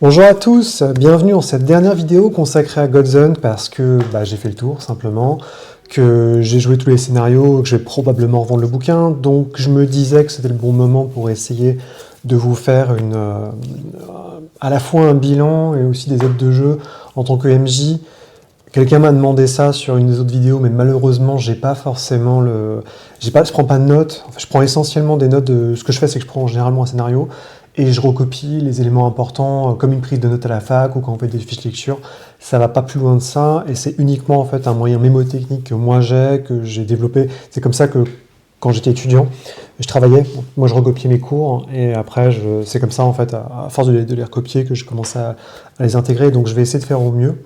Bonjour à tous, bienvenue dans cette dernière vidéo consacrée à God's Hunt parce que j'ai fait le tour simplement, que j'ai joué tous les scénarios, que je vais probablement revendre le bouquin, donc je me disais que c'était le bon moment pour essayer de vous faire à la fois un bilan et aussi des aides de jeu en tant que MJ. Quelqu'un m'a demandé ça sur une des autres vidéos, mais malheureusement je prends pas de notes. Enfin, je prends essentiellement des notes ce que je fais, c'est que je prends généralement un scénario et je recopie les éléments importants, comme une prise de notes à la fac ou quand on fait des fiches lecture. Ça va pas plus loin de ça, et c'est uniquement en fait un moyen mémotechnique que moi que j'ai développé. C'est comme ça que quand j'étais étudiant, je travaillais. Moi je recopiais mes cours et après c'est comme ça en fait, à force de les recopier, que je commence à les intégrer. Donc je vais essayer de faire au mieux.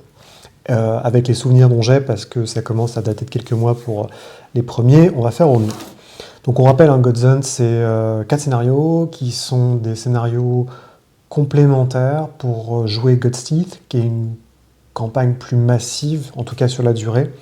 Avec les souvenirs dont j'ai, parce que ça commence à dater de quelques mois pour les premiers, on va faire au mieux. Donc on rappelle, God's Hunt, c'est 4 scénarios qui sont des scénarios complémentaires pour jouer God's Teeth, qui est une campagne plus massive, en tout cas sur la durée,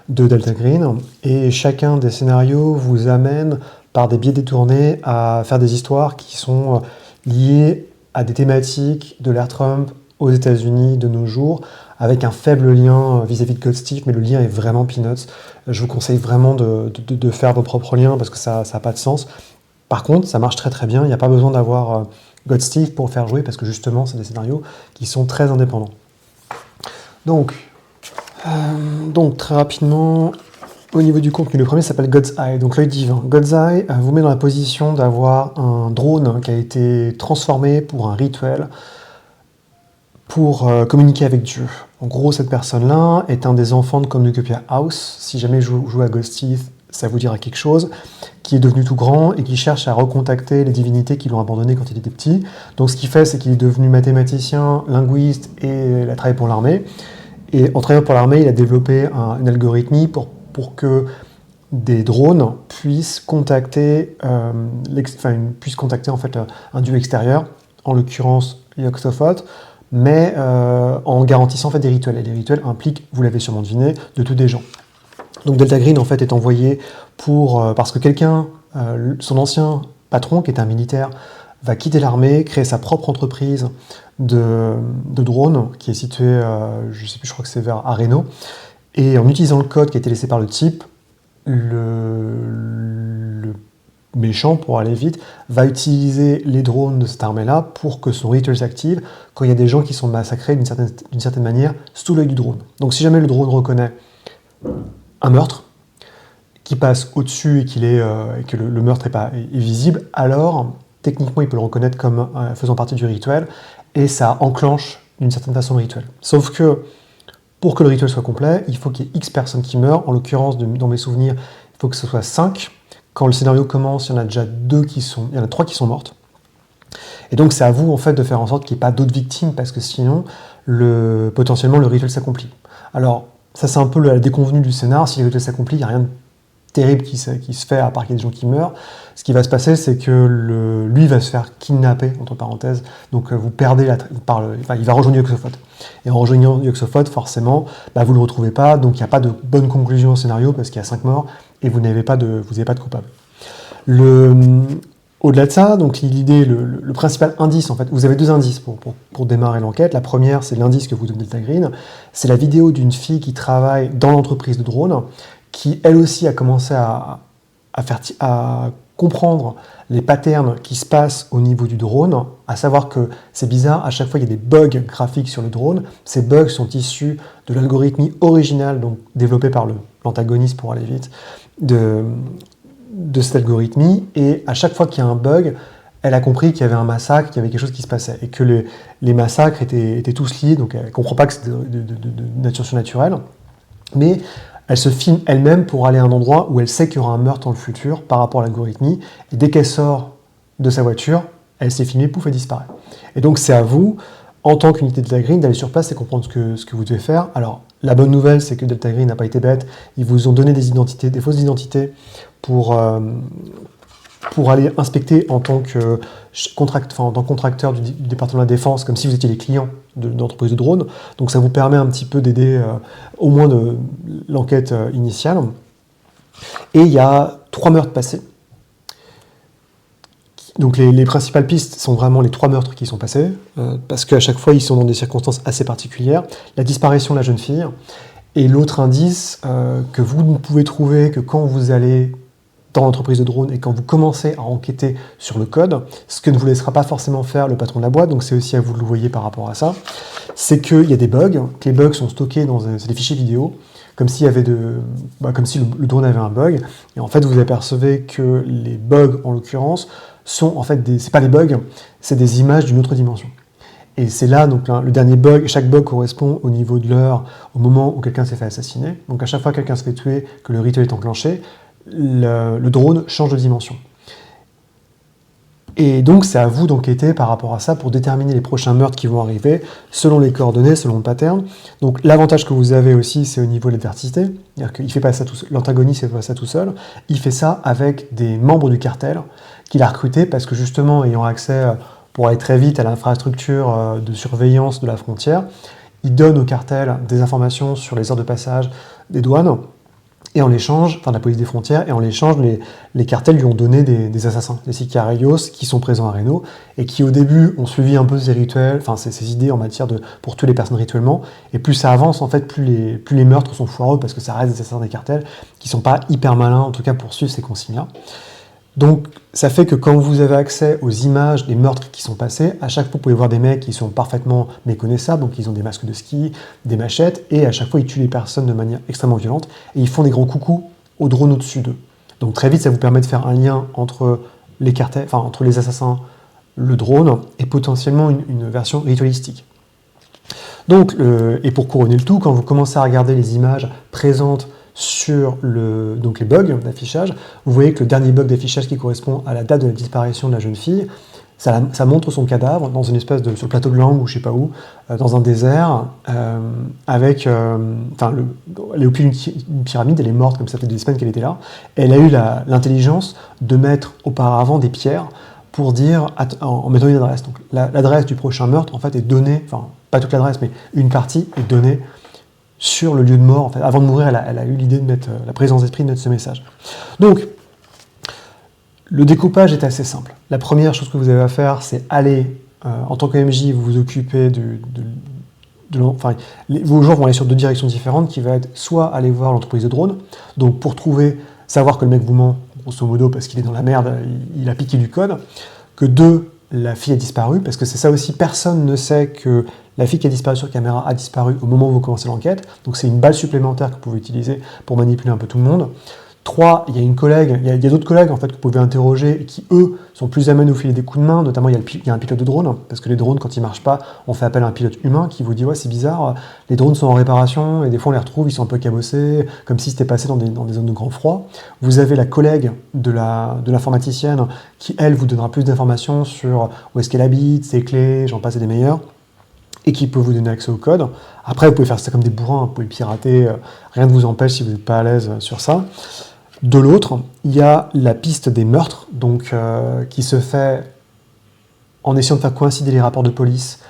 de Delta Green. Et chacun des scénarios vous amène, par des biais détournés, à faire des histoires qui sont liées à des thématiques de l'ère Trump aux États-Unis de nos jours, avec un faible lien vis-à-vis de God's Teeth, mais le lien est vraiment peanuts. Je vous conseille vraiment de faire vos propres liens, parce que ça n'a pas de sens. Par contre, ça marche très très bien, il n'y a pas besoin d'avoir God's Teeth pour faire jouer, parce que justement, c'est des scénarios qui sont très indépendants. Donc très rapidement, au niveau du contenu, le premier s'appelle God's Eye, donc l'œil divin. God's Eye vous met dans la position d'avoir un drone qui a été transformé pour un rituel, pour communiquer avec Dieu. En gros, cette personne-là est un des enfants de Cornucopia House. Si jamais vous jouez à God's Teeth, ça vous dira quelque chose, qui est devenu tout grand et qui cherche à recontacter les divinités qui l'ont abandonné quand il était petit. Donc ce qu'il fait, c'est qu'il est devenu mathématicien, linguiste, et il a travaillé pour l'armée. Et en travaillant pour l'armée, il a développé une algorithmie pour que des drones puissent contacter, en fait, un dieu extérieur, en l'occurrence Yog-Sothoth, mais en garantissant en fait des rituels. Et les rituels impliquent, vous l'avez sûrement deviné, de tuer des gens. Donc Delta Green en fait est envoyé parce que son ancien patron, qui est un militaire, va quitter l'armée, créer sa propre entreprise de drones, qui est située, je sais plus, je crois que c'est vers Areno. Et en utilisant le code qui a été laissé par le type, le méchant, pour aller vite, va utiliser les drones de cette armée-là pour que son rituel s'active quand il y a des gens qui sont massacrés d'une certaine manière sous l'œil du drone. Donc si jamais le drone reconnaît un meurtre qui passe au-dessus et que le meurtre est visible, alors techniquement il peut le reconnaître comme faisant partie du rituel, et ça enclenche d'une certaine façon le rituel. Sauf que pour que le rituel soit complet, il faut qu'il y ait X personnes qui meurent. En l'occurrence, dans mes souvenirs, il faut que ce soit 5. Quand le scénario commence, il y en a déjà 3 qui sont mortes. Et donc c'est à vous en fait de faire en sorte qu'il n'y ait pas d'autres victimes, parce que sinon, potentiellement, le rituel s'accomplit. Alors, ça c'est un peu la déconvenue du scénar. Si le rituel s'accomplit, il n'y a rien de terrible qui se fait, à part qu'il y ait des gens qui meurent. Ce qui va se passer, c'est que lui va se faire kidnapper, entre parenthèses, donc vous perdez il va rejoindre Yog-Sothoth. Et en rejoignant Yog-Sothoth, forcément, vous ne le retrouvez pas, donc il n'y a pas de bonne conclusion au scénario, parce qu'il y a 5 morts, et vous n'avez pas de coupable. Au-delà de ça, donc l'idée, le principal indice, en fait, vous avez 2 indices pour démarrer l'enquête. La première, c'est l'indice que vous donne Delta Green, c'est la vidéo d'une fille qui travaille dans l'entreprise de drone, qui elle aussi a commencé à comprendre les patterns qui se passent au niveau du drone, à savoir que c'est bizarre, à chaque fois il y a des bugs graphiques sur le drone. Ces bugs sont issus de l'algorithmie originale, donc développée par l'antagoniste, pour aller vite, de cette algorithmie, et à chaque fois qu'il y a un bug, elle a compris qu'il y avait un massacre, qu'il y avait quelque chose qui se passait, et que les massacres étaient tous liés, donc elle ne comprend pas que c'est de nature surnaturelle, mais elle se filme elle-même pour aller à un endroit où elle sait qu'il y aura un meurtre dans le futur par rapport à l'algorithmie, et dès qu'elle sort de sa voiture, elle s'est filmée, pouf, elle disparaît. Et donc c'est à vous, en tant qu'unité de Delta Green, d'aller sur place et comprendre ce que vous devez faire. Alors, la bonne nouvelle, c'est que Delta Green n'a pas été bête, ils vous ont donné des fausses identités pour aller inspecter en tant que contracteur du département de la Défense, comme si vous étiez les clients de l'entreprise de drone. Donc ça vous permet un petit peu d'aider au moins de l'enquête initiale. Et il y a 3 meurtres passés Donc les principales pistes sont vraiment les 3 meurtres qui sont passés, parce qu'à chaque fois ils sont dans des circonstances assez particulières. La disparition de la jeune fille, et l'autre indice que vous ne pouvez trouver que quand vous allez dans l'entreprise de drone et quand vous commencez à enquêter sur le code, ce que ne vous laissera pas forcément faire le patron de la boîte, donc c'est aussi à vous de le voyer par rapport à ça, c'est qu'il y a des bugs, que les bugs sont stockés dans des fichiers vidéo, comme s'il y avait comme si le drone avait un bug, et en fait vous apercevez que les bugs en l'occurrence sont en fait c'est pas des bugs, c'est des images d'une autre dimension. Et c'est là, donc le dernier bug, chaque bug correspond au niveau de l'heure, au moment où quelqu'un s'est fait assassiner. Donc à chaque fois que quelqu'un se fait tuer, que le rituel est enclenché, le drone change de dimension. Et donc c'est à vous d'enquêter par rapport à ça pour déterminer les prochains meurtres qui vont arriver, selon les coordonnées, selon le pattern. Donc l'avantage que vous avez aussi, c'est au niveau de l'adversité, c'est-à-dire qu'il fait pas ça tout seul, l'antagoniste ne fait pas ça tout seul, il fait ça avec des membres du cartel qu'il a recrutés parce que justement, ayant accès, pour aller très vite, à l'infrastructure de surveillance de la frontière, il donne au cartel des informations sur les heures de passage des douanes, et en l'échange, enfin la police des frontières, et en l'échange, les cartels lui ont donné des assassins, des sicarios qui sont présents à Reno, et qui au début ont suivi un peu ces rituels, enfin ces idées en matière pour tuer les personnes rituellement, et plus ça avance, en fait, plus les meurtres sont foireux, parce que ça reste des assassins des cartels, qui sont pas hyper malins, en tout cas pour suivre ces consignes-là. Donc ça fait que quand vous avez accès aux images des meurtres qui sont passés, à chaque fois vous pouvez voir des mecs qui sont parfaitement méconnaissables, donc ils ont des masques de ski, des machettes, et à chaque fois ils tuent les personnes de manière extrêmement violente, et ils font des grands coucous au drone au-dessus d'eux. Donc très vite ça vous permet de faire un lien entre les cartels, enfin entre les assassins, le drone, et potentiellement une version ritualistique. Donc, et pour couronner le tout, quand vous commencez à regarder les images présentes sur donc les bugs d'affichage, vous voyez que le dernier bug d'affichage qui correspond à la date de la disparition de la jeune fille, ça montre son cadavre dans une espèce sur le plateau de Langue ou je sais pas où, dans un désert, avec, elle est au pied d'une pyramide, elle est morte comme ça fait des semaines qu'elle était là, et elle a eu l'intelligence de mettre auparavant des pierres pour dire, en mettant une adresse. Donc l'adresse du prochain meurtre en fait est donnée, enfin pas toute l'adresse mais une partie est donnée sur le lieu de mort. En fait, avant de mourir, elle a eu l'idée de mettre la présence d'esprit de mettre ce message. Donc, le découpage est assez simple. La première chose que vous avez à faire, c'est aller, en tant que MJ, vous vous occupez vos joueurs vont aller sur 2 directions différentes, qui va être soit aller voir l'entreprise de drone, donc pour savoir que le mec vous ment, grosso modo, parce qu'il est dans la merde, il a piqué du code, que 2, la fille a disparu, parce que c'est ça aussi, personne ne sait que la fille qui a disparu sur caméra a disparu au moment où vous commencez l'enquête, donc c'est une balle supplémentaire que vous pouvez utiliser pour manipuler un peu tout le monde. 3, il y a une collègue, il y a d'autres collègues en fait que vous pouvez interroger et qui eux sont plus à même de vous filer des coups de main, notamment il y a un pilote de drone, parce que les drones quand ils marchent pas, on fait appel à un pilote humain qui vous dit ouais c'est bizarre, les drones sont en réparation et des fois on les retrouve, ils sont un peu cabossés, comme si c'était passé dans des zones de grand froid. Vous avez la collègue de l'informaticienne qui elle vous donnera plus d'informations sur où est-ce qu'elle habite, ses clés, j'en passe et des meilleurs, et qui peut vous donner accès au code. Après vous pouvez faire ça comme des bourrins, vous pouvez pirater, rien ne vous empêche si vous n'êtes pas à l'aise sur ça. De l'autre, il y a la piste des meurtres, donc, qui se fait en essayant de faire coïncider les rapports de police,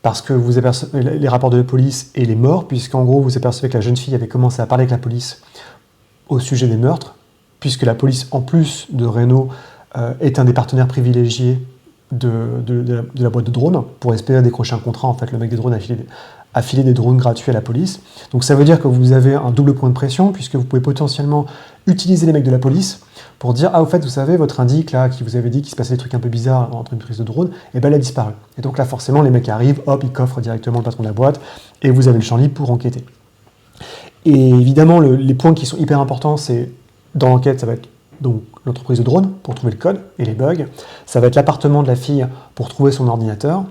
parce que vous apercevez les rapports de police et les morts, puisqu'en gros vous apercevez que la jeune fille avait commencé à parler avec la police au sujet des meurtres, puisque la police, en plus de Reno, est un des partenaires privilégiés de la boîte de drones, pour espérer décrocher un contrat. En fait, le mec des drones a filé des drones gratuits à la police. Donc ça veut dire que vous avez un double point de pression, puisque vous pouvez potentiellement utiliser les mecs de la police pour dire « Ah, au fait, vous savez, votre indique, là, qui vous avait dit qu'il se passait des trucs un peu bizarres entre une prise de drone, et ben elle a disparu. » Et donc là, forcément, les mecs arrivent, hop, ils coffrent directement le patron de la boîte, et vous avez le champ libre pour enquêter. Et évidemment, les points qui sont hyper importants, c'est, dans l'enquête, ça va être donc l'entreprise de drone pour trouver le code et les bugs. Ça va être l'appartement de la fille pour trouver son ordinateur,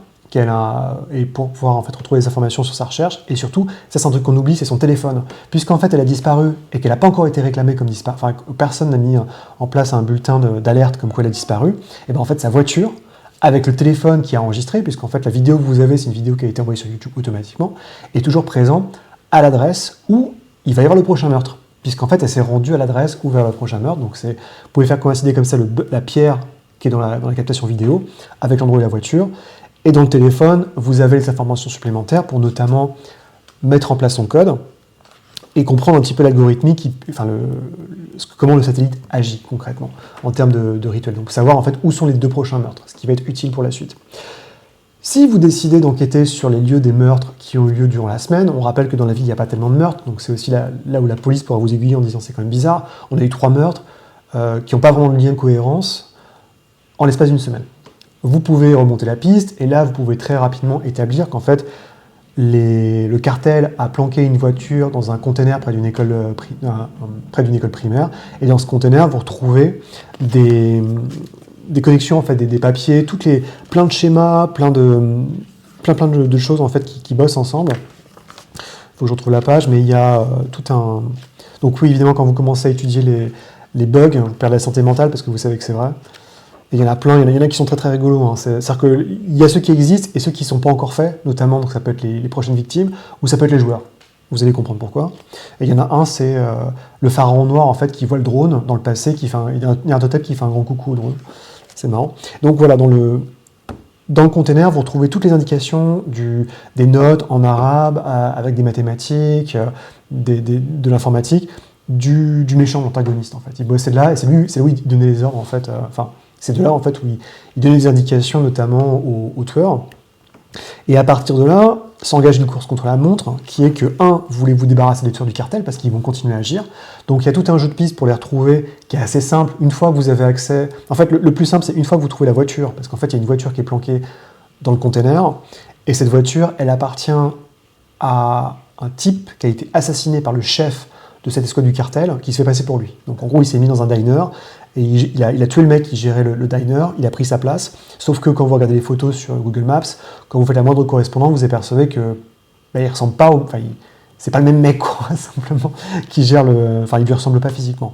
et pour pouvoir en fait retrouver des informations sur sa recherche, et surtout, ça c'est un truc qu'on oublie, c'est son téléphone, puisqu'en fait elle a disparu et qu'elle n'a pas encore été réclamée comme disparu, enfin personne n'a mis en place un bulletin d'alerte comme quoi elle a disparu, et bien en fait sa voiture, avec le téléphone qui a enregistré, puisqu'en fait la vidéo que vous avez, c'est une vidéo qui a été envoyée sur YouTube automatiquement, est toujours présent à l'adresse où il va y avoir le prochain meurtre, puisqu'en fait elle s'est rendue à l'adresse où vers le prochain meurtre, donc vous pouvez faire coïncider comme ça la pierre qui est dans la captation vidéo avec l'endroit de la voiture. Et dans le téléphone, vous avez les informations supplémentaires pour notamment mettre en place son code et comprendre un petit peu l'algorithmique, enfin comment le satellite agit concrètement en termes de rituel. Donc savoir en fait où sont les 2 prochains meurtres, ce qui va être utile pour la suite. Si vous décidez d'enquêter sur les lieux des meurtres qui ont eu lieu durant la semaine, on rappelle que dans la ville il n'y a pas tellement de meurtres, donc c'est aussi là où la police pourra vous aiguiller en disant c'est quand même bizarre, on a eu 3 meurtres qui n'ont pas vraiment de lien de cohérence en l'espace d'une semaine. Vous pouvez remonter la piste, et là vous pouvez très rapidement établir qu'en fait le cartel a planqué une voiture dans un container près d'une école primaire, et dans ce container vous retrouvez des connexions, en fait, des papiers, plein de schémas, plein de choses en fait qui bossent ensemble. Il faut que je retrouve la page, mais il y a tout un... Donc oui, évidemment, quand vous commencez à étudier les bugs, vous perdez la santé mentale parce que vous savez que c'est vrai. Et il y en a plein, il y en a qui sont très très rigolos. Hein. C'est-à-dire qu'il y a ceux qui existent et ceux qui ne sont pas encore faits, notamment, donc ça peut être les prochaines victimes, ou ça peut être les joueurs. Vous allez comprendre pourquoi. Et il y en a un, c'est le pharaon noir, en fait, qui voit le drone dans le passé, il y a un totem qui fait un grand coucou au drone. C'est marrant. Donc voilà, dans le container, vous retrouvez toutes les indications des notes en arabe, avec des mathématiques, de l'informatique, du méchant, l'antagoniste, en fait. Il bossait de là, et c'est là où il donnait les ordres, en fait. C'est de là, en fait, où il donnait des indications, notamment aux tueurs. Et à partir de là, s'engage une course contre la montre, qui est que, vous voulez vous débarrasser des tueurs du cartel, parce qu'ils vont continuer à agir. Donc il y a tout un jeu de pistes pour les retrouver, qui est assez simple. Une fois que vous avez accès... En fait, le plus simple, c'est une fois que vous trouvez la voiture, parce qu'en fait, il y a une voiture qui est planquée dans le container, et cette voiture, elle appartient à un type qui a été assassiné par le chef de cette escouade du cartel, qui se fait passer pour lui. Donc en gros, il s'est mis dans un diner, et il a tué le mec qui gérait le diner, il a pris sa place, sauf que quand vous regardez les photos sur Google Maps, quand vous faites la moindre correspondance, vous apercevez que il ressemble pas au... c'est pas le même mec, quoi, simplement, qui gère il lui ressemble pas physiquement.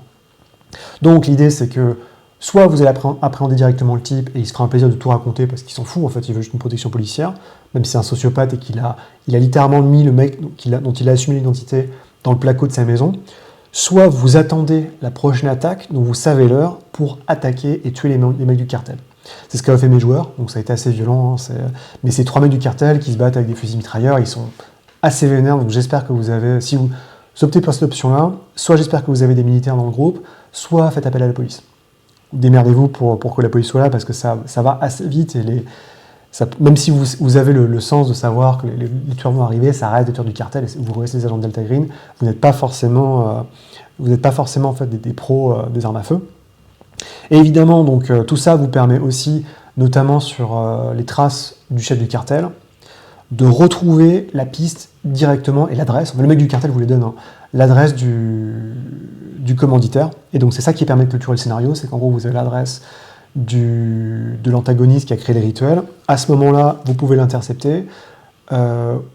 Donc l'idée, c'est que soit vous allez appréhender directement le type, et il se fera un plaisir de tout raconter, parce qu'il s'en fout, en fait, il veut juste une protection policière, même si c'est un sociopathe et qu'il a littéralement mis le mec dont il a assumé l'identité dans le placo de sa maison, soit vous attendez la prochaine attaque, dont vous savez l'heure, pour attaquer et tuer les mecs du cartel. C'est ce qu'avaient fait mes joueurs, donc ça a été assez violent, mais c'est 3 mecs du cartel qui se battent avec des fusils mitrailleurs, ils sont assez vénères, donc j'espère que vous avez, si vous optez pour cette option-là, soit j'espère que vous avez des militaires dans le groupe, soit faites appel à la police. Démerdez-vous pour que la police soit là, parce que ça va assez vite, et même si vous avez le sens de savoir que les tueurs vont arriver, ça reste des tueurs du cartel, et vous restez des agents de Delta Green, vous n'êtes pas forcément en fait des pros des armes à feu. Et évidemment, donc tout ça vous permet aussi, notamment sur les traces du chef du cartel, de retrouver la piste directement, et l'adresse, le mec du cartel vous les donne, hein, l'adresse du commanditaire, et donc c'est ça qui permet de clôturer le scénario, c'est qu'en gros vous avez l'adresse de l'antagoniste qui a créé les rituels. À ce moment-là, vous pouvez l'intercepter, vous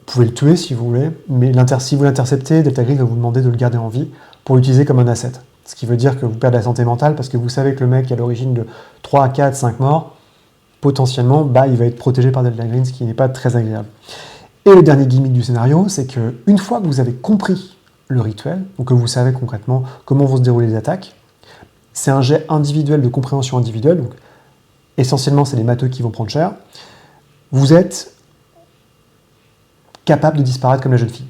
pouvez le tuer si vous voulez, mais si vous l'interceptez, Delta Green va vous demander de le garder en vie pour l'utiliser comme un asset. Ce qui veut dire que vous perdez la santé mentale parce que vous savez que le mec est à l'origine de 3, 4, 5 morts, potentiellement, il va être protégé par Delta Green, ce qui n'est pas très agréable. Et le dernier gimmick du scénario, c'est qu'une fois que vous avez compris le rituel, donc que vous savez concrètement comment vont se dérouler les attaques, c'est un jet individuel de compréhension individuelle, donc essentiellement c'est les matheux qui vont prendre cher, vous êtes capable de disparaître comme la jeune fille.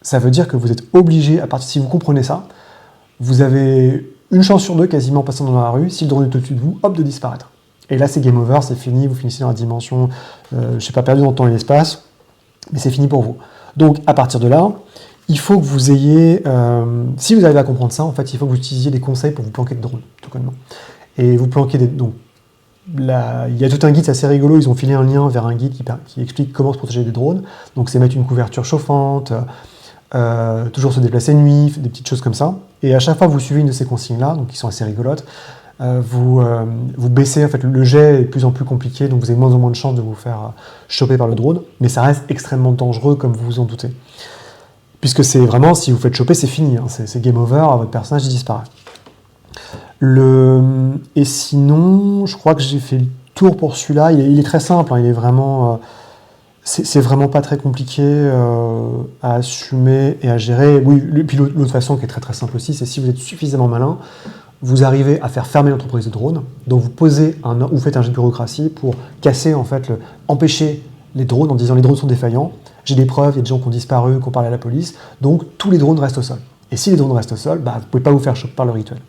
Ça veut dire que vous êtes obligé, si vous comprenez ça, vous avez une chance sur 2 quasiment passant dans la rue, si le drone est au-dessus de vous, hop, de disparaître. Et là c'est game over, c'est fini, vous finissez dans la dimension, perdu dans le temps et l'espace, mais c'est fini pour vous. Donc à partir de là, il faut que vous ayez, si vous arrivez à comprendre ça, en fait, il faut que vous utilisiez des conseils pour vous planquer de drones, tout connement. Et vous planquez donc, il y a tout un guide, c'est assez rigolo, ils ont filé un lien vers un guide qui explique comment se protéger des drones. Donc c'est mettre une couverture chauffante, toujours se déplacer de nuit, des petites choses comme ça. Et à chaque fois que vous suivez une de ces consignes-là, donc qui sont assez rigolotes, vous baissez, en fait, le jet est de plus en plus compliqué, donc vous avez de moins en moins de chances de vous faire choper par le drone, mais ça reste extrêmement dangereux, comme vous vous en doutez. Puisque c'est vraiment, si vous faites choper, c'est fini, hein, c'est game over, votre personnage disparaît. Et sinon, je crois que j'ai fait le tour pour celui-là, il est très simple, hein, il est vraiment... c'est vraiment pas très compliqué à assumer et à gérer. Oui, puis l'autre façon qui est très très simple aussi, c'est si vous êtes suffisamment malin, vous arrivez à faire fermer l'entreprise de drone, donc vous faites un jet de bureaucratie pour casser, en fait, empêcher les drones en disant les drones sont défaillants, j'ai des preuves, il y a des gens qui ont disparu, qui ont parlé à la police, donc tous les drones restent au sol. Et si les drones restent au sol, vous ne pouvez pas vous faire choper par le rituel.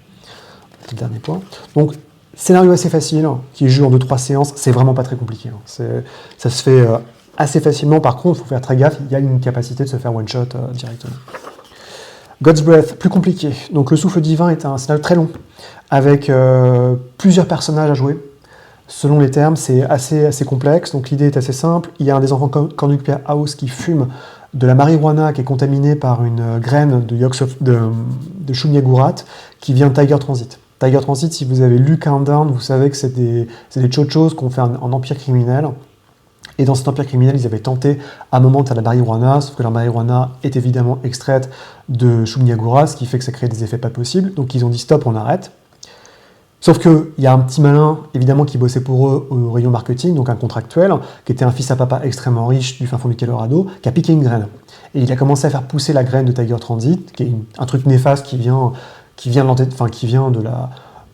C'est le dernier point. Donc, scénario assez facile, qui est joué en 2-3 séances, c'est vraiment pas très compliqué. Ça se fait assez facilement, par contre, il faut faire très gaffe, il y a une capacité de se faire one-shot directement. God's Breath, plus compliqué. Donc le souffle divin est un scénario très long, avec plusieurs personnages à jouer. Selon les termes, c'est assez complexe, donc l'idée est assez simple. Il y a un des enfants Cornucopia House qui fume de la marijuana qui est contaminée par une graine de Shumyagurat qui vient de Tiger Transit. Tiger Transit, si vous avez lu Countdown, vous savez que c'est des chochos qu'on fait en empire criminel. Et dans cet empire criminel, ils avaient tenté à un moment de faire de la marijuana, sauf que la marijuana est évidemment extraite de Shumyagurat, ce qui fait que ça crée des effets pas possibles. Donc ils ont dit stop, on arrête. Sauf qu'il y a un petit malin, évidemment, qui bossait pour eux au rayon marketing, donc un contractuel, qui était un fils à papa extrêmement riche du fin fond du Colorado, qui a piqué une graine. Et il a commencé à faire pousser la graine de Tiger Transit, qui est un truc néfaste qui vient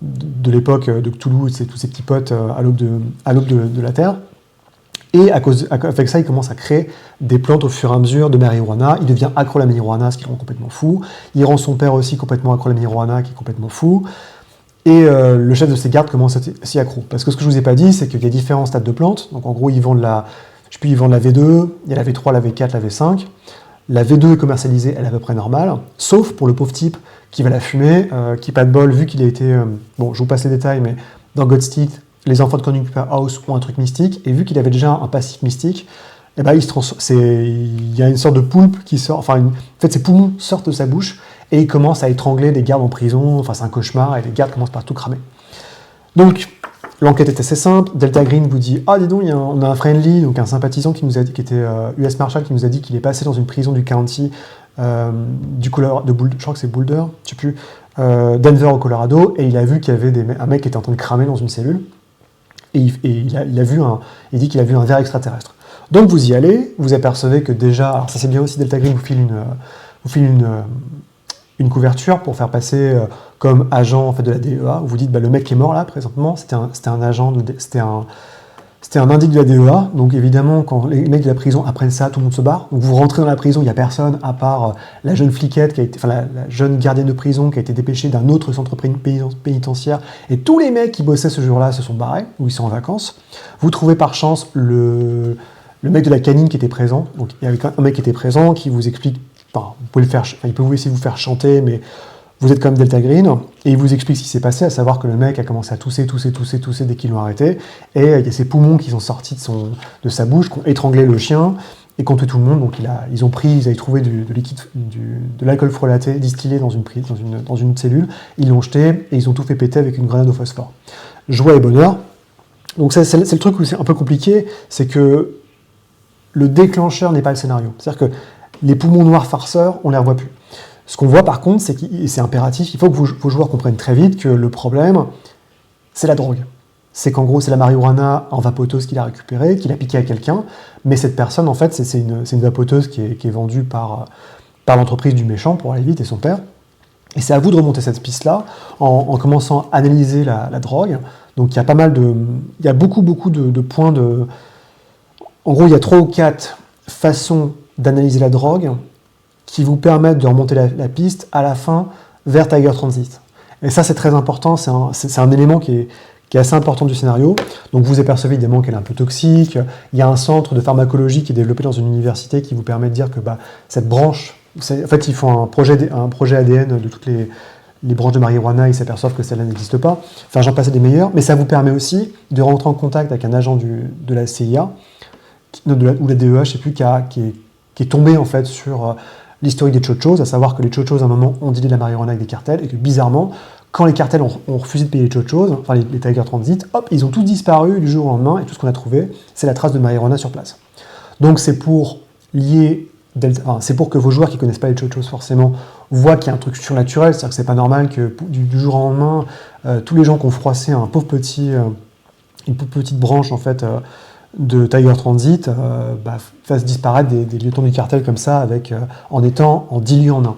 de l'époque de Cthulhu, c'est tous ces petits potes à l'aube de la Terre. Et avec ça, il commence à créer des plantes au fur et à mesure de marijuana. Il devient accro à la marijuana, ce qui le rend complètement fou. Il rend son père aussi complètement accro à la marijuana, qui est complètement fou. Et le chef de ses gardes commence à s'y accro. Parce que ce que je vous ai pas dit, c'est qu'il y a différents stades de plantes. Donc en gros, ils vendent la V2, il y a la V3, la V4, la V5. La V2 est commercialisée, elle est à peu près normale, sauf pour le pauvre type qui va la fumer, qui pas de bol, vu qu'il a été... bon, je vous passe les détails, mais dans God's Teeth, les enfants de Cornucopia House ont un truc mystique, et vu qu'il avait déjà un passif mystique, eh ben, il y a une sorte de poulpe qui sort, en fait ses poumons sortent de sa bouche, et il commence à étrangler des gardes en prison, enfin c'est un cauchemar, et les gardes commencent par tout cramer. Donc, l'enquête est assez simple, Delta Green vous dit « Ah, dis donc, on a un friendly, donc un sympathisant qui nous a dit, qui était US Marshal, qui nous a dit qu'il est passé dans une prison du county, je crois que c'est Boulder, je sais plus, Denver au Colorado, et il a vu qu'il y avait un mec qui était en train de cramer dans une cellule, et il dit qu'il a vu un ver extraterrestre. Donc vous y allez, vous apercevez que déjà, alors ça c'est bien aussi, Delta Green vous file une couverture pour faire passer comme agent en fait, de la DEA, où vous dites le mec qui est mort là présentement, c'était un agent, c'était un indique de la DEA, donc évidemment quand les mecs de la prison apprennent ça, tout le monde se barre, donc vous rentrez dans la prison, il n'y a personne à part la jeune fliquette, la jeune gardienne de prison qui a été dépêchée d'un autre centre pénitentiaire, et tous les mecs qui bossaient ce jour-là se sont barrés, ou ils sont en vacances. Vous trouvez par chance le mec de la canine qui était présent, donc il y avait un mec qui était présent, qui vous explique, il peut essayer de vous faire chanter, mais vous êtes quand même Delta Green, et il vous explique ce qui s'est passé, à savoir que le mec a commencé à tousser dès qu'ils l'ont arrêté, et il y a ses poumons qui sont sortis de sa bouche, qui ont étranglé le chien, et qui ont tué tout le monde, donc ils avaient trouvé de l'alcool frelaté, distillé dans une cellule, ils l'ont jeté, et ils ont tout fait péter avec une grenade au phosphore. Joie et bonheur. Donc c'est le truc où c'est un peu compliqué, c'est que le déclencheur n'est pas le scénario. C'est-à-dire que les poumons noirs farceurs, on ne les revoit plus. Ce qu'on voit par contre, c'est impératif, il faut que vos joueurs comprennent très vite que le problème, c'est la drogue. C'est qu'en gros, c'est la marijuana en vapoteuse qu'il a récupérée, qu'il a piqué à quelqu'un, mais cette personne, en fait, c'est une vapoteuse qui est vendue par l'entreprise du méchant, pour aller vite, et son père. Et c'est à vous de remonter cette piste-là, en commençant à analyser la drogue. Donc il y a beaucoup de points de... En gros, il y a 3 ou 4 façons d'analyser la drogue qui vous permettent de remonter la piste à la fin vers Tiger Transit. Et ça, c'est très important, c'est un élément qui est assez important du scénario. Donc vous apercevez évidemment qu'elle est un peu toxique. Il y a un centre de pharmacologie qui est développé dans une université qui vous permet de dire que cette branche, en fait, ils font un projet ADN de toutes les branches de marijuana, ils s'aperçoivent que celle-là n'existe pas. Enfin, j'en passe des meilleurs, mais ça vous permet aussi de rentrer en contact avec un agent de la CIA, ou la DEA, je sais plus, qui est tombé en fait sur l'historique des chochos, à savoir que les chochos à un moment ont dealé de la marijuana avec des cartels, et que bizarrement, quand les cartels ont refusé de payer les chochos, enfin les Tiger Transit, hop, ils ont tous disparu du jour au lendemain, et tout ce qu'on a trouvé, c'est la trace de marijuana sur place. Donc c'est pour que vos joueurs qui ne connaissent pas les chochos forcément voient qu'il y a un truc surnaturel, c'est-à-dire que c'est pas normal que du jour au lendemain, tous les gens qui ont froissé une pauvre petite branche en fait de Tiger Transit fassent disparaître des lieutenants du cartel comme ça, en 10 lieux en un.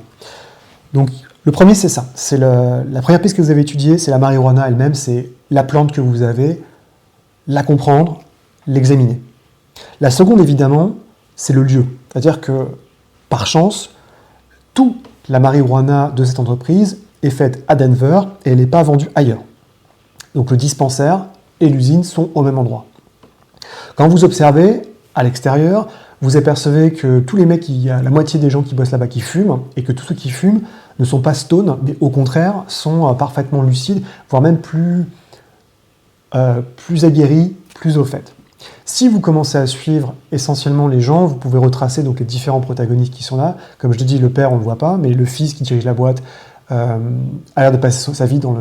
Donc le premier c'est ça, c'est la première piste que vous avez étudiée, c'est la marijuana elle-même, c'est la plante que vous avez, la comprendre, l'examiner. La seconde, évidemment, c'est le lieu. C'est-à-dire que, par chance, toute la marijuana de cette entreprise est faite à Denver et elle n'est pas vendue ailleurs. Donc le dispensaire et l'usine sont au même endroit. Quand vous observez à l'extérieur, vous apercevez que tous les mecs, il y a la moitié des gens qui bossent là-bas qui fument, et que tous ceux qui fument ne sont pas stone, mais au contraire sont parfaitement lucides, voire même plus aguerris, plus au fait. Si vous commencez à suivre essentiellement les gens, vous pouvez retracer donc les différents protagonistes qui sont là. Comme je te dis, le père, on ne le voit pas, mais le fils qui dirige la boîte a l'air de passer sa vie dans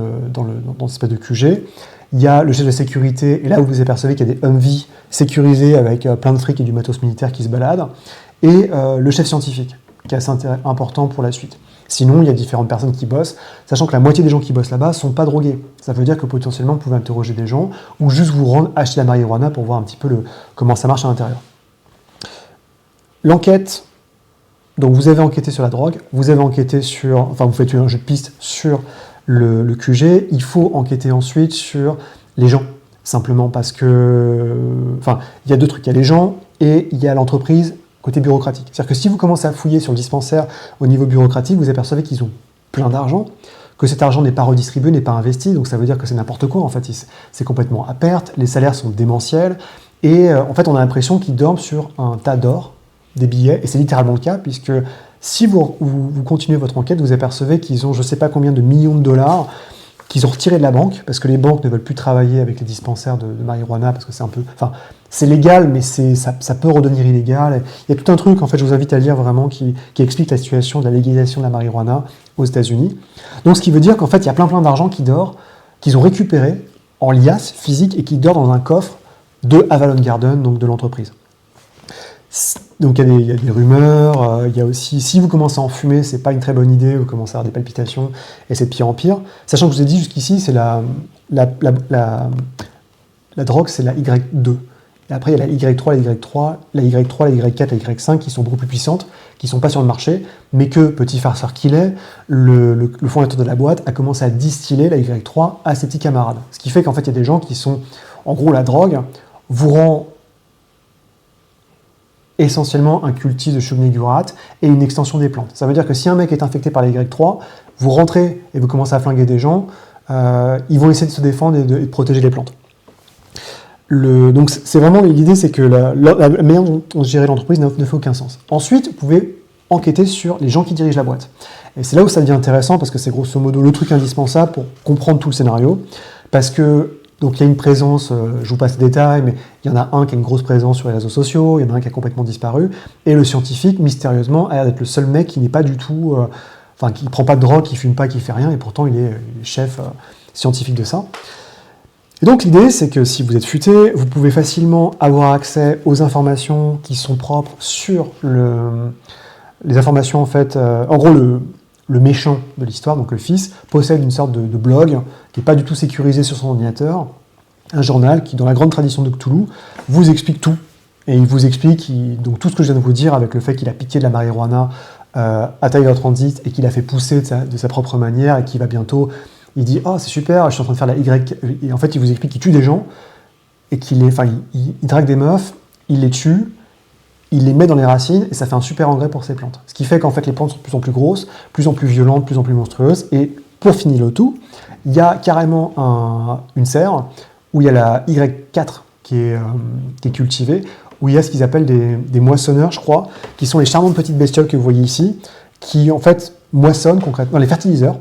cette espèce de QG. Il y a le chef de sécurité, et là où vous apercevez qu'il y a des Humvee sécurisés avec plein de fric et du matos militaire qui se baladent, et le chef scientifique, qui est assez important pour la suite. Sinon, il y a différentes personnes qui bossent, sachant que la moitié des gens qui bossent là-bas ne sont pas drogués. Ça veut dire que potentiellement, vous pouvez interroger des gens, ou juste vous rendre acheter la marijuana pour voir un petit peu comment ça marche à l'intérieur. L'enquête, donc vous avez enquêté sur la drogue, vous avez enquêté sur, enfin vous faites un jeu de piste sur le QG, il faut enquêter ensuite sur les gens, simplement parce que, enfin, il y a deux trucs, il y a les gens et il y a l'entreprise côté bureaucratique. C'est-à-dire que si vous commencez à fouiller sur le dispensaire au niveau bureaucratique, vous apercevez qu'ils ont plein d'argent, que cet argent n'est pas redistribué, n'est pas investi, donc ça veut dire que c'est n'importe quoi, en fait, c'est complètement à perte, les salaires sont démentiels, et en fait on a l'impression qu'ils dorment sur un tas d'or, des billets, et c'est littéralement le cas, puisque si vous continuez votre enquête, vous apercevez qu'ils ont je ne sais pas combien de millions de dollars qu'ils ont retirés de la banque, parce que les banques ne veulent plus travailler avec les dispensaires de marijuana, parce que c'est un peu... Enfin, c'est légal, mais ça peut redevenir illégal. Il y a tout un truc, en fait, je vous invite à lire vraiment, qui explique la situation de la légalisation de la marijuana aux États-Unis. Donc, ce qui veut dire qu'en fait, il y a plein d'argent qui dort, qu'ils ont récupéré en liasse physique et qui dort dans un coffre de Avalon Garden, donc de l'entreprise. Donc il y a des rumeurs, il y a aussi, si vous commencez à en fumer, c'est pas une très bonne idée, vous commencez à avoir des palpitations, et c'est de pire en pire. Sachant que je vous ai dit jusqu'ici, c'est la drogue, c'est la Y2. Et après, il y a la Y3, la Y3, la Y3, la Y4, la Y5 qui sont beaucoup plus puissantes, qui ne sont pas sur le marché, mais que, petit farceur qu'il est, le fondateur de la boîte a commencé à distiller la Y3 à ses petits camarades. Ce qui fait qu'en fait, il y a des gens qui sont, en gros, la drogue vous rend essentiellement un cultif de Shub-Niggurath et une extension des plantes. Ça veut dire que si un mec est infecté par la Y3, vous rentrez et vous commencez à flinguer des gens, ils vont essayer de se défendre et de protéger les plantes. Donc c'est vraiment l'idée, c'est que la manière dont on gérait l'entreprise ne fait aucun sens. Ensuite, vous pouvez enquêter sur les gens qui dirigent la boîte. Et c'est là où ça devient intéressant, parce que c'est grosso modo le truc indispensable pour comprendre tout le scénario, parce que donc il y a une présence, je vous passe les détails, mais il y en a un qui a une grosse présence sur les réseaux sociaux, il y en a un qui a complètement disparu, et le scientifique, mystérieusement, a l'air d'être le seul mec qui n'est pas du tout, enfin qui ne prend pas de drogue, qui ne fume pas, qui ne fait rien, et pourtant il est chef scientifique de ça. Et donc l'idée, c'est que si vous êtes futé, vous pouvez facilement avoir accès aux informations qui sont propres sur les informations en fait, en gros le méchant de l'histoire, donc le fils, possède une sorte de blog qui n'est pas du tout sécurisé sur son ordinateur, un journal qui, dans la grande tradition de Cthulhu, vous explique tout. Et il vous explique donc tout ce que je viens de vous dire, avec le fait qu'il a piqué de la marijuana à Tiger Transit et qu'il a fait pousser de sa propre manière et qu'il va bientôt... Il dit « Oh, c'est super, je suis en train de faire la Y... » Et en fait, il vous explique qu'il tue des gens et qu'il drague des meufs, il les tue, il les met dans les racines et ça fait un super engrais pour ces plantes. Ce qui fait qu'en fait, les plantes sont de plus en plus grosses, de plus en plus violentes, de plus en plus monstrueuses. Et pour finir le tout, il y a carrément une serre où il y a la Y4 qui est cultivée, où il y a ce qu'ils appellent des moissonneurs, je crois, qui sont les charmantes petites bestioles que vous voyez ici, qui en fait moissonnent concrètement, les fertiliseurs,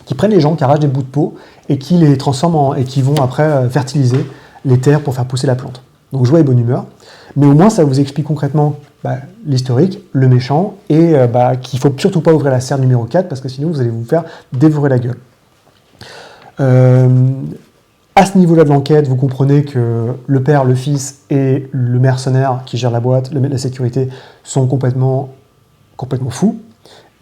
qui prennent les gens, qui arrachent des bouts de peau et qui les transforment et qui vont après fertiliser les terres pour faire pousser la plante. Donc joie et bonne humeur. Mais au moins ça vous explique concrètement l'historique, le méchant, et qu'il ne faut surtout pas ouvrir la serre numéro 4 parce que sinon vous allez vous faire dévorer la gueule. À ce niveau-là de l'enquête, vous comprenez que le père, le fils et le mercenaire qui gère la boîte, la sécurité, sont complètement fous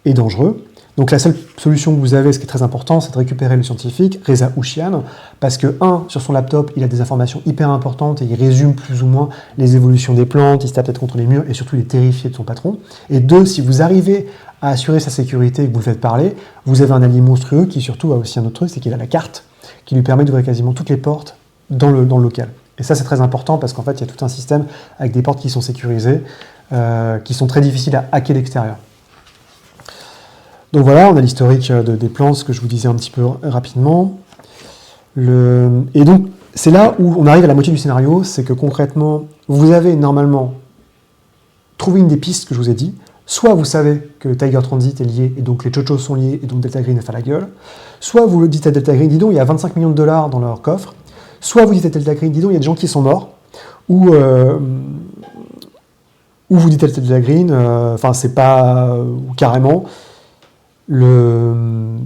et dangereux. Donc la seule solution que vous avez, ce qui est très important, c'est de récupérer le scientifique, Reza Ouchian, parce que, sur son laptop, il a des informations hyper importantes et il résume plus ou moins les évolutions des plantes, il se tape peut-être contre les murs et surtout il est terrifié de son patron. Et 2, si vous arrivez à assurer sa sécurité et que vous le faites parler, vous avez un allié monstrueux qui surtout a aussi un autre truc, c'est qu'il a la carte qui lui permet d'ouvrir quasiment toutes les portes dans le local. Et ça, c'est très important parce qu'en fait, il y a tout un système avec des portes qui sont sécurisées, qui sont très difficiles à hacker l'extérieur. Donc voilà, on a l'historique des plans, ce que je vous disais un petit peu rapidement. Et donc, c'est là où on arrive à la moitié du scénario, c'est que concrètement, vous avez normalement trouvé une des pistes que je vous ai dit. Soit vous savez que Tiger Transit est lié, et donc les Chochos sont liés, et donc Delta Green a fait la gueule. Soit vous le dites à Delta Green, dis donc, il y a 25 millions de dollars dans leur coffre. Soit vous dites à Delta Green, dis donc, il y a des gens qui sont morts. Ou vous dites à Delta Green, c'est pas... ou carrément, vous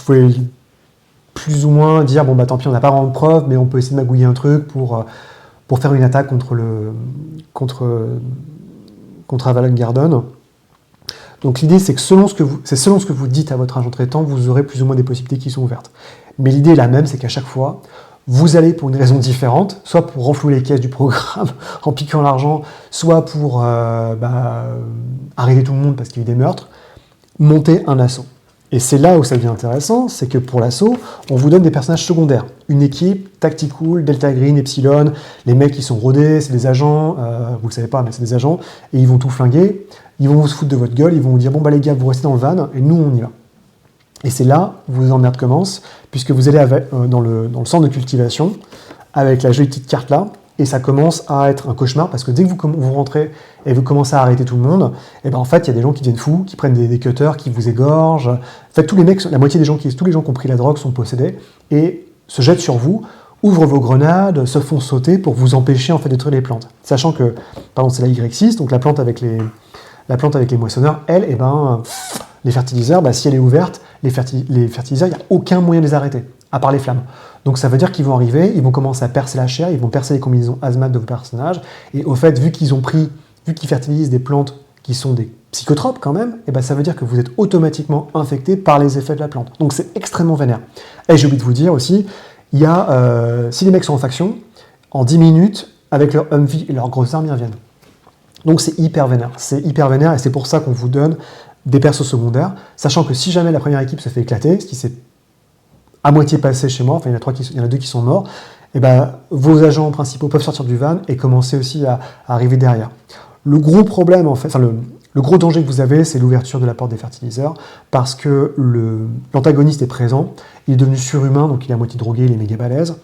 pouvez plus ou moins dire, bon bah tant pis, on n'a pas vraiment de preuves, mais on peut essayer de magouiller un truc pour faire une attaque contre Avalon Garden. Donc l'idée, c'est que selon ce que vous dites à votre agent traitant, vous aurez plus ou moins des possibilités qui sont ouvertes. Mais l'idée est la même, c'est qu'à chaque fois, vous allez pour une raison différente, soit pour renflouer les caisses du programme en piquant l'argent, soit pour arrêter tout le monde parce qu'il y a eu des meurtres, monter un assaut. Et c'est là où ça devient intéressant, c'est que pour l'assaut, on vous donne des personnages secondaires. Une équipe, Tactical, Delta Green, Epsilon, les mecs qui sont rodés, c'est des agents, vous le savez pas, mais c'est des agents, et ils vont tout flinguer, ils vont vous foutre de votre gueule, ils vont vous dire, bon bah les gars, vous restez dans le van, et nous on y va. Et c'est là où vos emmerdes commencent, puisque vous allez dans le centre de cultivation, avec la jolie petite carte là, et ça commence à être un cauchemar, parce que dès que vous rentrez et vous commencez à arrêter tout le monde, et ben en fait, il y a des gens qui deviennent fous, qui prennent des cutters, qui vous égorgent. En fait, tous les mecs, la moitié des gens tous les gens qui ont pris la drogue sont possédés, et se jettent sur vous, ouvrent vos grenades, se font sauter pour vous empêcher en fait de détruire les plantes. Sachant que, pardon, c'est la Y6, donc la plante avec les moissonneurs, elle, les fertiliseurs, si elle est ouverte, les fertiliseurs, il n'y a aucun moyen de les arrêter, à part les flammes. Donc ça veut dire qu'ils vont arriver, ils vont commencer à percer la chair, ils vont percer les combinaisons hazmat de vos personnages, et au fait, vu qu'ils fertilisent des plantes qui sont des psychotropes quand même, ça veut dire que vous êtes automatiquement infecté par les effets de la plante. Donc c'est extrêmement vénère. Et j'ai oublié de vous dire aussi, il y a, si les mecs sont en faction, en 10 minutes, avec leur Humvee et leur grosse arme, ils reviennent. Donc c'est hyper vénère, et c'est pour ça qu'on vous donne des persos secondaires, sachant que si jamais la première équipe se fait éclater, ce qui s'est à moitié passé chez moi, il y en a 2 qui sont morts, vos agents principaux peuvent sortir du van et commencer aussi à arriver derrière. Le gros problème, le gros danger que vous avez, c'est l'ouverture de la porte des fertiliseurs, parce que l'antagoniste est présent, il est devenu surhumain, donc il est à moitié drogué, il est méga balèze,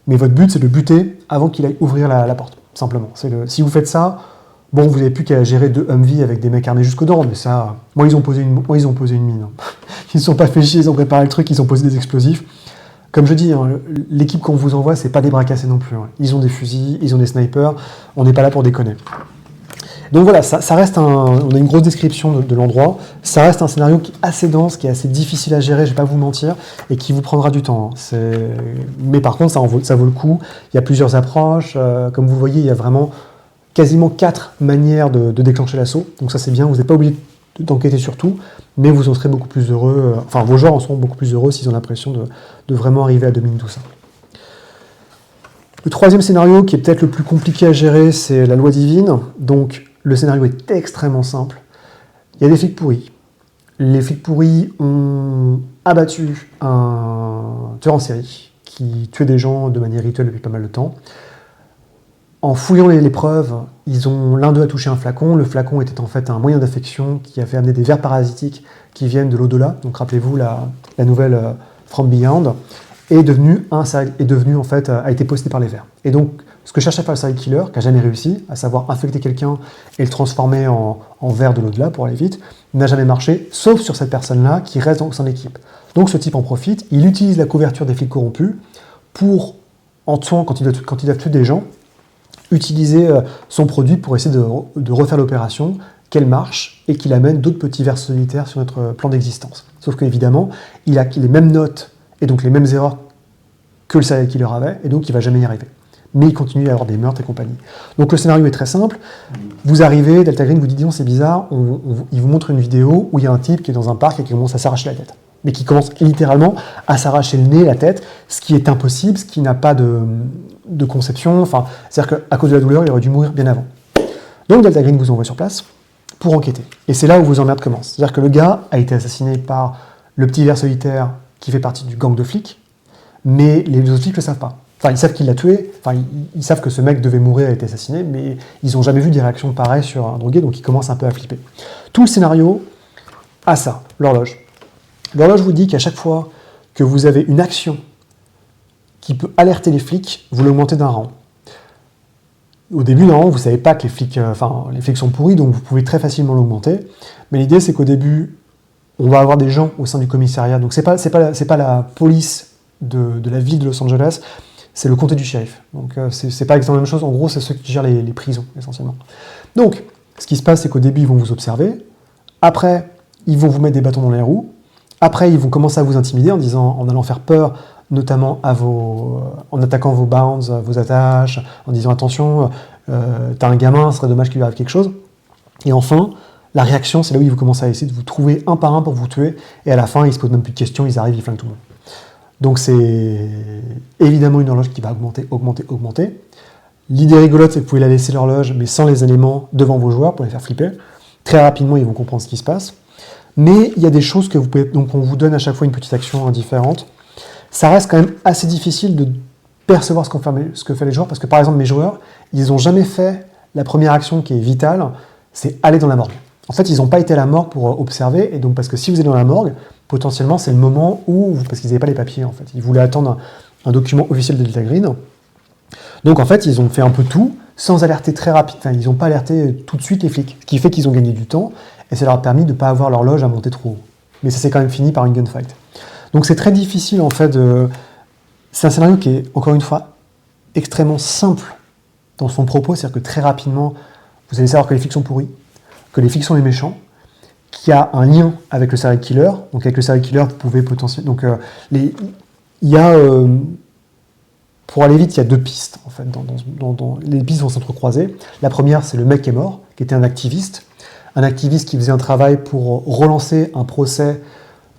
mais votre but, c'est de le buter avant qu'il aille ouvrir la porte, simplement. Si vous faites ça, bon, vous n'avez plus qu'à gérer 2 Humvee avec des mecs armés jusqu'aux dents, mais ça, moi ils ont posé une mine. Ils ne se sont pas fait chier, ils ont préparé le truc, ils ont posé des explosifs. Comme je dis, l'équipe qu'on vous envoie, c'est pas des bras cassés non plus. Ils ont des fusils, ils ont des snipers, on n'est pas là pour déconner. Donc voilà, ça reste on a une grosse description de l'endroit, ça reste un scénario qui est assez dense, qui est assez difficile à gérer, je ne vais pas vous mentir, et qui vous prendra du temps. Mais par contre, ça vaut le coup, il y a plusieurs approches, comme vous le voyez, il y a vraiment quasiment 4 manières de déclencher l'assaut, donc ça c'est bien, vous n'êtes pas obligé d'enquêter sur tout, mais vous en serez beaucoup plus heureux, vos joueurs en seront beaucoup plus heureux s'ils ont l'impression de vraiment arriver à dominer tout ça. Le troisième scénario, qui est peut-être le plus compliqué à gérer, c'est la loi divine. Donc le scénario est extrêmement simple. Il y a des flics pourris. Les flics pourris ont abattu un tueur en série qui tuait des gens de manière rituelle depuis pas mal de temps. En fouillant les preuves, l'un d'eux a touché un flacon. Le flacon était en fait un moyen d'infection qui a fait amener des vers parasitiques qui viennent de l'au-delà. Donc rappelez-vous la nouvelle From Beyond a été possédé par les vers. Et donc ce que cherche à faire le serial killer, qui n'a jamais réussi, à savoir infecter quelqu'un et le transformer en ver de l'au-delà pour aller vite, n'a jamais marché, sauf sur cette personne-là qui reste dans son équipe. Donc ce type en profite, il utilise la couverture des flics corrompus pour, en tuant quand ils doivent tuer des gens, utiliser son produit pour essayer de refaire l'opération, qu'elle marche et qu'il amène d'autres petits vers solitaires sur notre plan d'existence. Sauf qu'évidemment, il a les mêmes notes et donc les mêmes erreurs que le serial killer avait, et donc il ne va jamais y arriver. Mais il continue à avoir des meurtres et compagnie. Donc le scénario est très simple. Vous arrivez, Delta Green vous dit, disons c'est bizarre, il vous montre une vidéo où il y a un type qui est dans un parc et qui commence à s'arracher la tête. Mais qui commence littéralement à s'arracher le nez, la tête, ce qui est impossible, ce qui n'a pas de conception. C'est-à-dire qu'à cause de la douleur, il aurait dû mourir bien avant. Donc Delta Green vous envoie sur place pour enquêter. Et c'est là où vos emmerdes commencent. C'est-à-dire que le gars a été assassiné par le petit ver solitaire qui fait partie du gang de flics, mais les autres flics ne le savent pas. Enfin, ils savent qu'il l'a tué, enfin, ils savent que ce mec devait mourir et a été assassiné, mais ils n'ont jamais vu des réactions pareilles sur un drogué, donc ils commencent un peu à flipper. Tout le scénario a ça, l'horloge. L'horloge vous dit qu'à chaque fois que vous avez une action qui peut alerter les flics, vous l'augmentez d'un rang. Au début, normalement, vous ne savez pas que les flics sont pourris, donc vous pouvez très facilement l'augmenter. Mais l'idée, c'est qu'au début, on va avoir des gens au sein du commissariat. Donc, c'est pas la police de la ville de Los Angeles, c'est le comté du shérif. Donc, c'est pas exactement la même chose. En gros, c'est ceux qui gèrent les prisons, essentiellement. Donc, ce qui se passe, c'est qu'au début, ils vont vous observer. Après, ils vont vous mettre des bâtons dans les roues. Après, ils vont commencer à vous intimider en allant faire peur, notamment en attaquant vos bounds, vos attaches, en disant attention, t'as un gamin, ce serait dommage qu'il lui arrive quelque chose. Et enfin, la réaction, c'est là où ils vont commencer à essayer de vous trouver un par un pour vous tuer, et à la fin, ils se posent même plus de questions, ils arrivent, ils flinguent tout le monde. Donc c'est évidemment une horloge qui va augmenter, augmenter, augmenter. L'idée rigolote, c'est que vous pouvez la laisser l'horloge, mais sans les éléments devant vos joueurs pour les faire flipper. Très rapidement, ils vont comprendre ce qui se passe. Mais il y a des choses que vous pouvez... Donc on vous donne à chaque fois une petite action indifférente. Ça reste quand même assez difficile de percevoir ce que font les joueurs, parce que par exemple, mes joueurs, ils n'ont jamais fait la première action qui est vitale, c'est aller dans la morgue. En fait, ils n'ont pas été à la morgue pour observer, et donc parce que si vous êtes dans la morgue, potentiellement, c'est le moment où... Parce qu'ils n'avaient pas les papiers, en fait. Ils voulaient attendre un document officiel de Delta Green. Donc en fait, ils ont fait un peu tout, sans alerter très rapide. Enfin, ils n'ont pas alerté tout de suite les flics, ce qui fait qu'ils ont gagné du temps, et ça leur a permis de ne pas avoir l'horloge à monter trop haut. Mais ça s'est quand même fini par une gunfight. Donc c'est très difficile, en fait, c'est un scénario qui est, encore une fois, extrêmement simple dans son propos, c'est-à-dire que très rapidement, vous allez savoir que les flics sont pourris, que les flics sont les méchants, qu'il y a un lien avec le serial killer. Donc avec le serial killer, vous pouvez potentiellement... Donc pour aller vite, il y a deux pistes, en fait. Les pistes vont s'entrecroiser. La première, c'est le mec qui est mort, qui était un activiste qui faisait un travail pour relancer un procès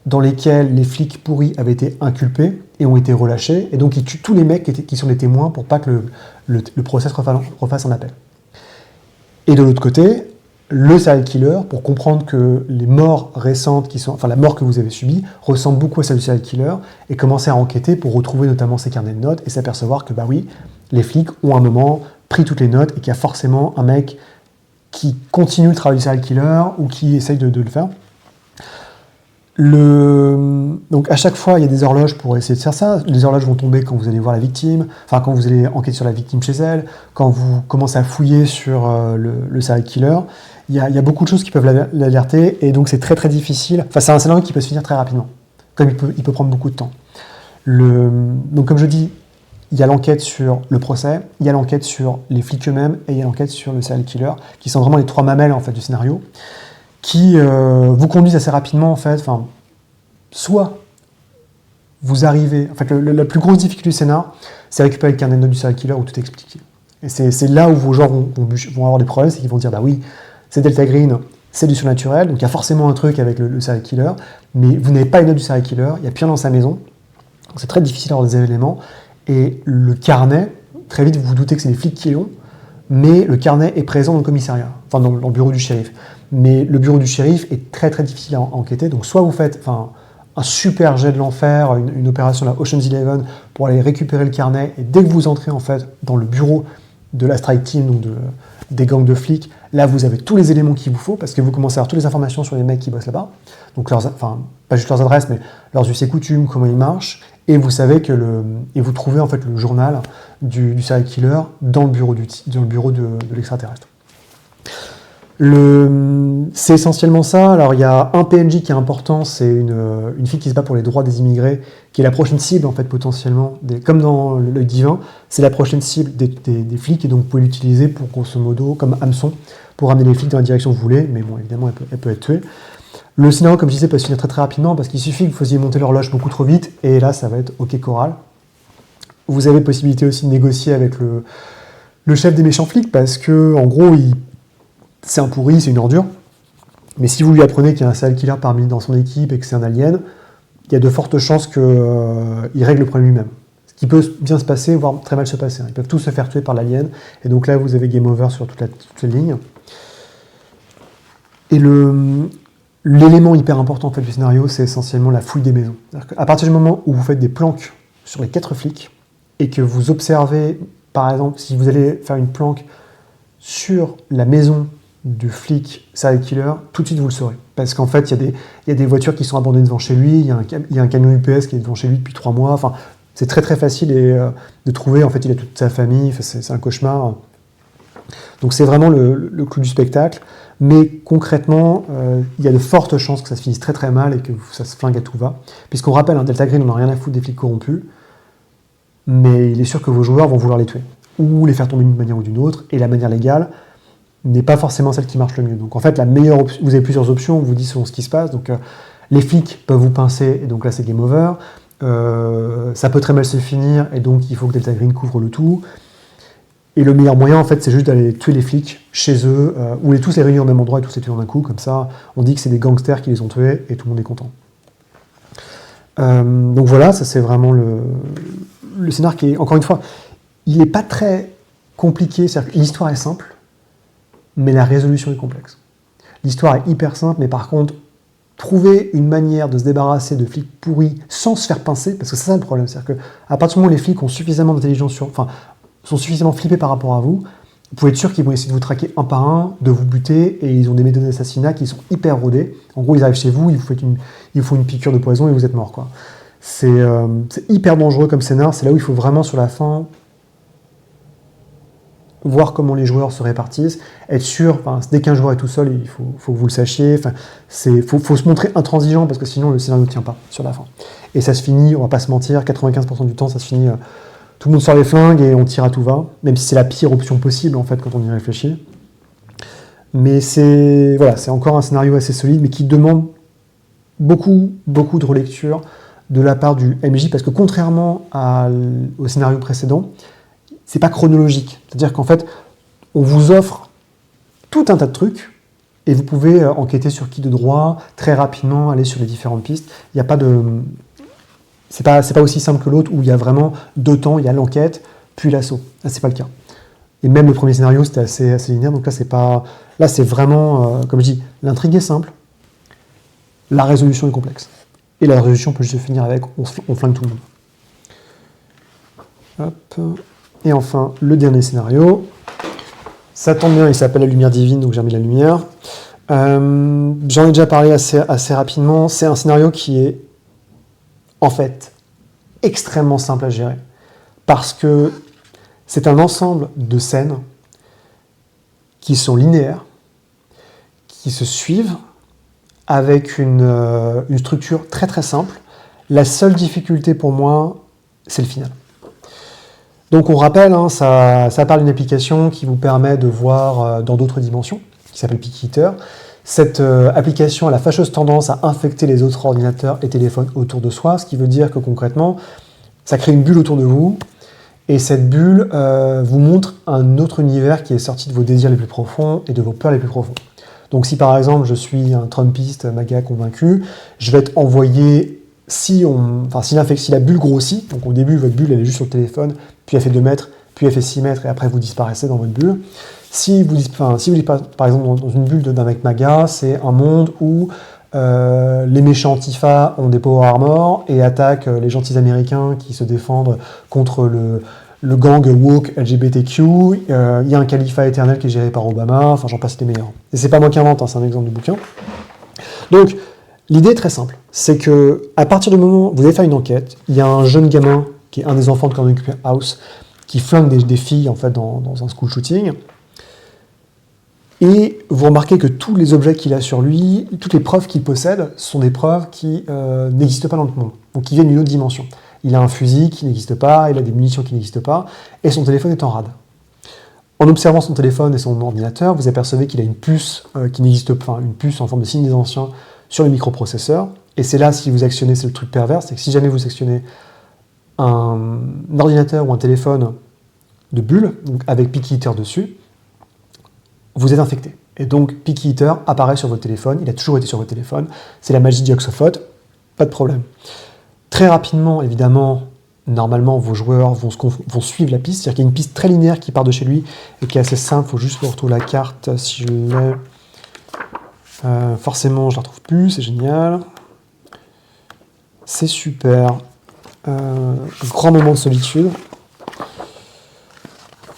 dans lequel les flics pourris avaient été inculpés et ont été relâchés, et donc il tue tous les mecs qui sont des témoins pour pas que le procès se refasse en appel. Et de l'autre côté, le serial killer, pour comprendre que les morts récentes, la mort que vous avez subie, ressemble beaucoup à celle du serial killer, et commencer à enquêter pour retrouver notamment ses carnets de notes, et s'apercevoir que, bah oui, les flics ont à un moment pris toutes les notes, et qu'il y a forcément un mec qui continue le travail du serial killer, ou qui essaye de le faire. Donc à chaque fois, il y a des horloges pour essayer de faire ça. Les horloges vont tomber quand vous allez voir la victime, enfin quand vous allez enquêter sur la victime chez elle, quand vous commencez à fouiller sur le serial killer. Il y a beaucoup de choses qui peuvent l'alerter, et donc c'est très très difficile. Enfin, c'est un scénario qui peut se finir très rapidement, comme il peut prendre beaucoup de temps. Donc comme je dis, il y a l'enquête sur le procès, il y a l'enquête sur les flics eux-mêmes, et il y a l'enquête sur le serial killer, qui sont vraiment les trois mamelles en fait du scénario, qui vous conduisent assez rapidement, en fait. Enfin, soit vous arrivez... En fait, la plus grosse difficulté du scénar, c'est récupérer le carnet de notes du serial killer où tout est expliqué. Et c'est là où vos joueurs vont avoir des problèmes, c'est qu'ils vont dire, bah oui, c'est Delta Green, c'est du surnaturel, donc il y a forcément un truc avec le serial killer, mais vous n'avez pas les notes du serial killer, il y a plus rien dans sa maison, donc c'est très difficile d'avoir des éléments, et le carnet, très vite vous vous doutez que c'est les flics qui l'ont, mais le carnet est présent dans le commissariat, enfin dans le bureau du shérif. Mais le bureau du shérif est très très difficile à enquêter, donc soit vous faites un super jet de l'enfer, une opération la Ocean's 11 pour aller récupérer le carnet, et dès que vous entrez en fait dans le bureau de la strike team, donc des gangs de flics, là vous avez tous les éléments qu'il vous faut, parce que vous commencez à avoir toutes les informations sur les mecs qui bossent là-bas, donc pas juste leurs adresses, mais leurs us et coutumes, comment ils marchent, et vous savez et vous trouvez en fait le journal du serial killer dans le bureau de l'extraterrestre. C'est essentiellement ça. Alors il y a un PNJ qui est important, c'est une fille qui se bat pour les droits des immigrés, qui est la prochaine cible en fait potentiellement, comme dans l'œil divin, c'est la prochaine cible des flics, et donc vous pouvez l'utiliser pour grosso modo comme hameçon pour ramener les flics dans la direction que vous voulez, mais bon évidemment elle peut être tuée. Le scénario, comme je disais, peut se finir très très rapidement parce qu'il suffit que vous faisiez monter l'horloge beaucoup trop vite, et là ça va être OK choral. Vous avez possibilité aussi de négocier avec le chef des méchants flics, parce que en gros c'est un pourri, c'est une ordure. Mais si vous lui apprenez qu'il y a un serial killer dans son équipe et que c'est un alien, il y a de fortes chances qu'il règle le problème lui-même. Ce qui peut bien se passer, voire très mal se passer. Ils peuvent tous se faire tuer par l'alien, et donc là vous avez game over sur toute la ligne. Et l'élément hyper important en fait, du scénario, c'est essentiellement la fouille des maisons. À partir du moment où vous faites des planques sur les 4 flics, et que vous observez, par exemple, si vous allez faire une planque sur la maison du flic serial killer, tout de suite vous le saurez. Parce qu'en fait, il y a des voitures qui sont abandonnées devant chez lui, il y a un camion UPS qui est devant chez lui depuis 3 mois. Enfin, c'est très très facile de trouver. En fait, il a toute sa famille, enfin, c'est un cauchemar. Donc c'est vraiment le clou du spectacle. Mais concrètement, il y a de fortes chances que ça se finisse très très mal et que ça se flingue à tout va. Puisqu'on rappelle, Delta Green, on n'a rien à foutre des flics corrompus, mais il est sûr que vos joueurs vont vouloir les tuer, ou les faire tomber d'une manière ou d'une autre, et la manière légale n'est pas forcément celle qui marche le mieux. Donc en fait, la meilleure vous avez plusieurs options, on vous dit selon ce qui se passe. Donc les flics peuvent vous pincer, et donc là c'est game over. Ça peut très mal se finir, et donc il faut que Delta Green couvre le tout. Et le meilleur moyen, en fait, c'est juste d'aller tuer les flics chez eux, ou les tous les réunir au même endroit et tous les tuer en un coup. Comme ça, on dit que c'est des gangsters qui les ont tués, et tout le monde est content. Donc voilà, ça c'est vraiment le scénar qui est, encore une fois, il n'est pas très compliqué, c'est-à-dire que l'histoire est simple, mais la résolution est complexe. L'histoire est hyper simple, mais par contre, trouver une manière de se débarrasser de flics pourris sans se faire pincer, parce que c'est ça le problème, c'est-à-dire qu'à partir du moment où les flics ont suffisamment d'intelligence sont suffisamment flippés par rapport à vous, vous pouvez être sûr qu'ils vont essayer de vous traquer un par un, de vous buter, et ils ont des méthodes d'assassinat qui sont hyper rodées. En gros, ils arrivent chez vous, ils vous font une piqûre de poison et vous êtes mort, quoi. C'est hyper dangereux comme scénar, c'est là où il faut vraiment, sur la fin, voir comment les joueurs se répartissent, être sûr, dès qu'un joueur est tout seul, il faut que vous le sachiez, faut se montrer intransigeant, parce que sinon le scénario ne tient pas sur la fin. Et ça se finit, on va pas se mentir, 95% du temps, ça se finit... tout le monde sort les flingues et on tire à tout va, même si c'est la pire option possible en fait quand on y réfléchit. Mais c'est encore un scénario assez solide, mais qui demande beaucoup de relecture de la part du MJ, parce que contrairement au scénario précédent, c'est pas chronologique. C'est-à-dire qu'en fait, on vous offre tout un tas de trucs, et vous pouvez enquêter sur qui de droit, très rapidement aller sur les différentes pistes. Il n'y a pas de... C'est pas aussi simple que l'autre où il y a vraiment 2 temps, il y a l'enquête, puis l'assaut. Là, c'est pas le cas. Et même le premier scénario, c'était assez linéaire, donc là, c'est pas... Là, c'est vraiment, comme je dis, l'intrigue est simple, la résolution est complexe. Et la résolution peut juste se finir avec on flingue tout le monde. Hop. Et enfin, le dernier scénario. Ça tombe bien, il s'appelle La Lumière Divine, donc j'ai remis la lumière. J'en ai déjà parlé assez rapidement. C'est un scénario qui est en fait extrêmement simple à gérer, parce que c'est un ensemble de scènes qui sont linéaires, qui se suivent, avec une structure très très simple. La seule difficulté pour moi, c'est le final. Donc on rappelle, ça parle d'une application qui vous permet de voir dans d'autres dimensions, qui s'appelle Peak Eater. Cette application a la fâcheuse tendance à infecter les autres ordinateurs et téléphones autour de soi, ce qui veut dire que concrètement, ça crée une bulle autour de vous, et cette bulle vous montre un autre univers qui est sorti de vos désirs les plus profonds et de vos peurs les plus profondes. Donc si par exemple je suis un Trumpiste MAGA convaincu, je vais être envoyé, si la bulle grossit, donc au début votre bulle elle est juste sur le téléphone, puis elle fait 2 mètres, puis elle fait 6 mètres, et après vous disparaissez dans votre bulle. Si vous dites par exemple dans une bulle d'un mec MAGA, c'est un monde où les méchants Antifa ont des power armor et attaquent les gentils américains qui se défendent contre le gang woke LGBTQ. Il y a un califat éternel qui est géré par Obama, enfin j'en passe les meilleurs. Et c'est pas moi qui invente, c'est un exemple de bouquin. Donc l'idée est très simple, c'est que à partir du moment où vous allez faire une enquête, il y a un jeune gamin qui est un des enfants de Corner House qui flingue des filles en fait dans un school shooting. Et vous remarquez que tous les objets qu'il a sur lui, toutes les preuves qu'il possède, sont des preuves qui n'existent pas dans notre monde, donc qui viennent d'une autre dimension. Il a un fusil qui n'existe pas, il a des munitions qui n'existent pas, et son téléphone est en rade. En observant son téléphone et son ordinateur, vous apercevez qu'il a une puce qui n'existe pas, une puce en forme de signe des anciens sur le microprocesseur, et c'est là, si vous actionnez, c'est le truc pervers, c'est que si jamais vous actionnez un ordinateur ou un téléphone de bulle, donc avec Peak Eater dessus, vous êtes infecté. Et donc, Peak Eater apparaît sur votre téléphone, il a toujours été sur votre téléphone, c'est la magie d'Ioxophot, pas de problème. Très rapidement, évidemment, normalement, vos joueurs vont suivre la piste, c'est-à-dire qu'il y a une piste très linéaire qui part de chez lui et qui est assez simple, il faut juste retrouver la carte, si je l'ai. Forcément, je la retrouve plus, c'est génial. C'est super. Grand moment de solitude.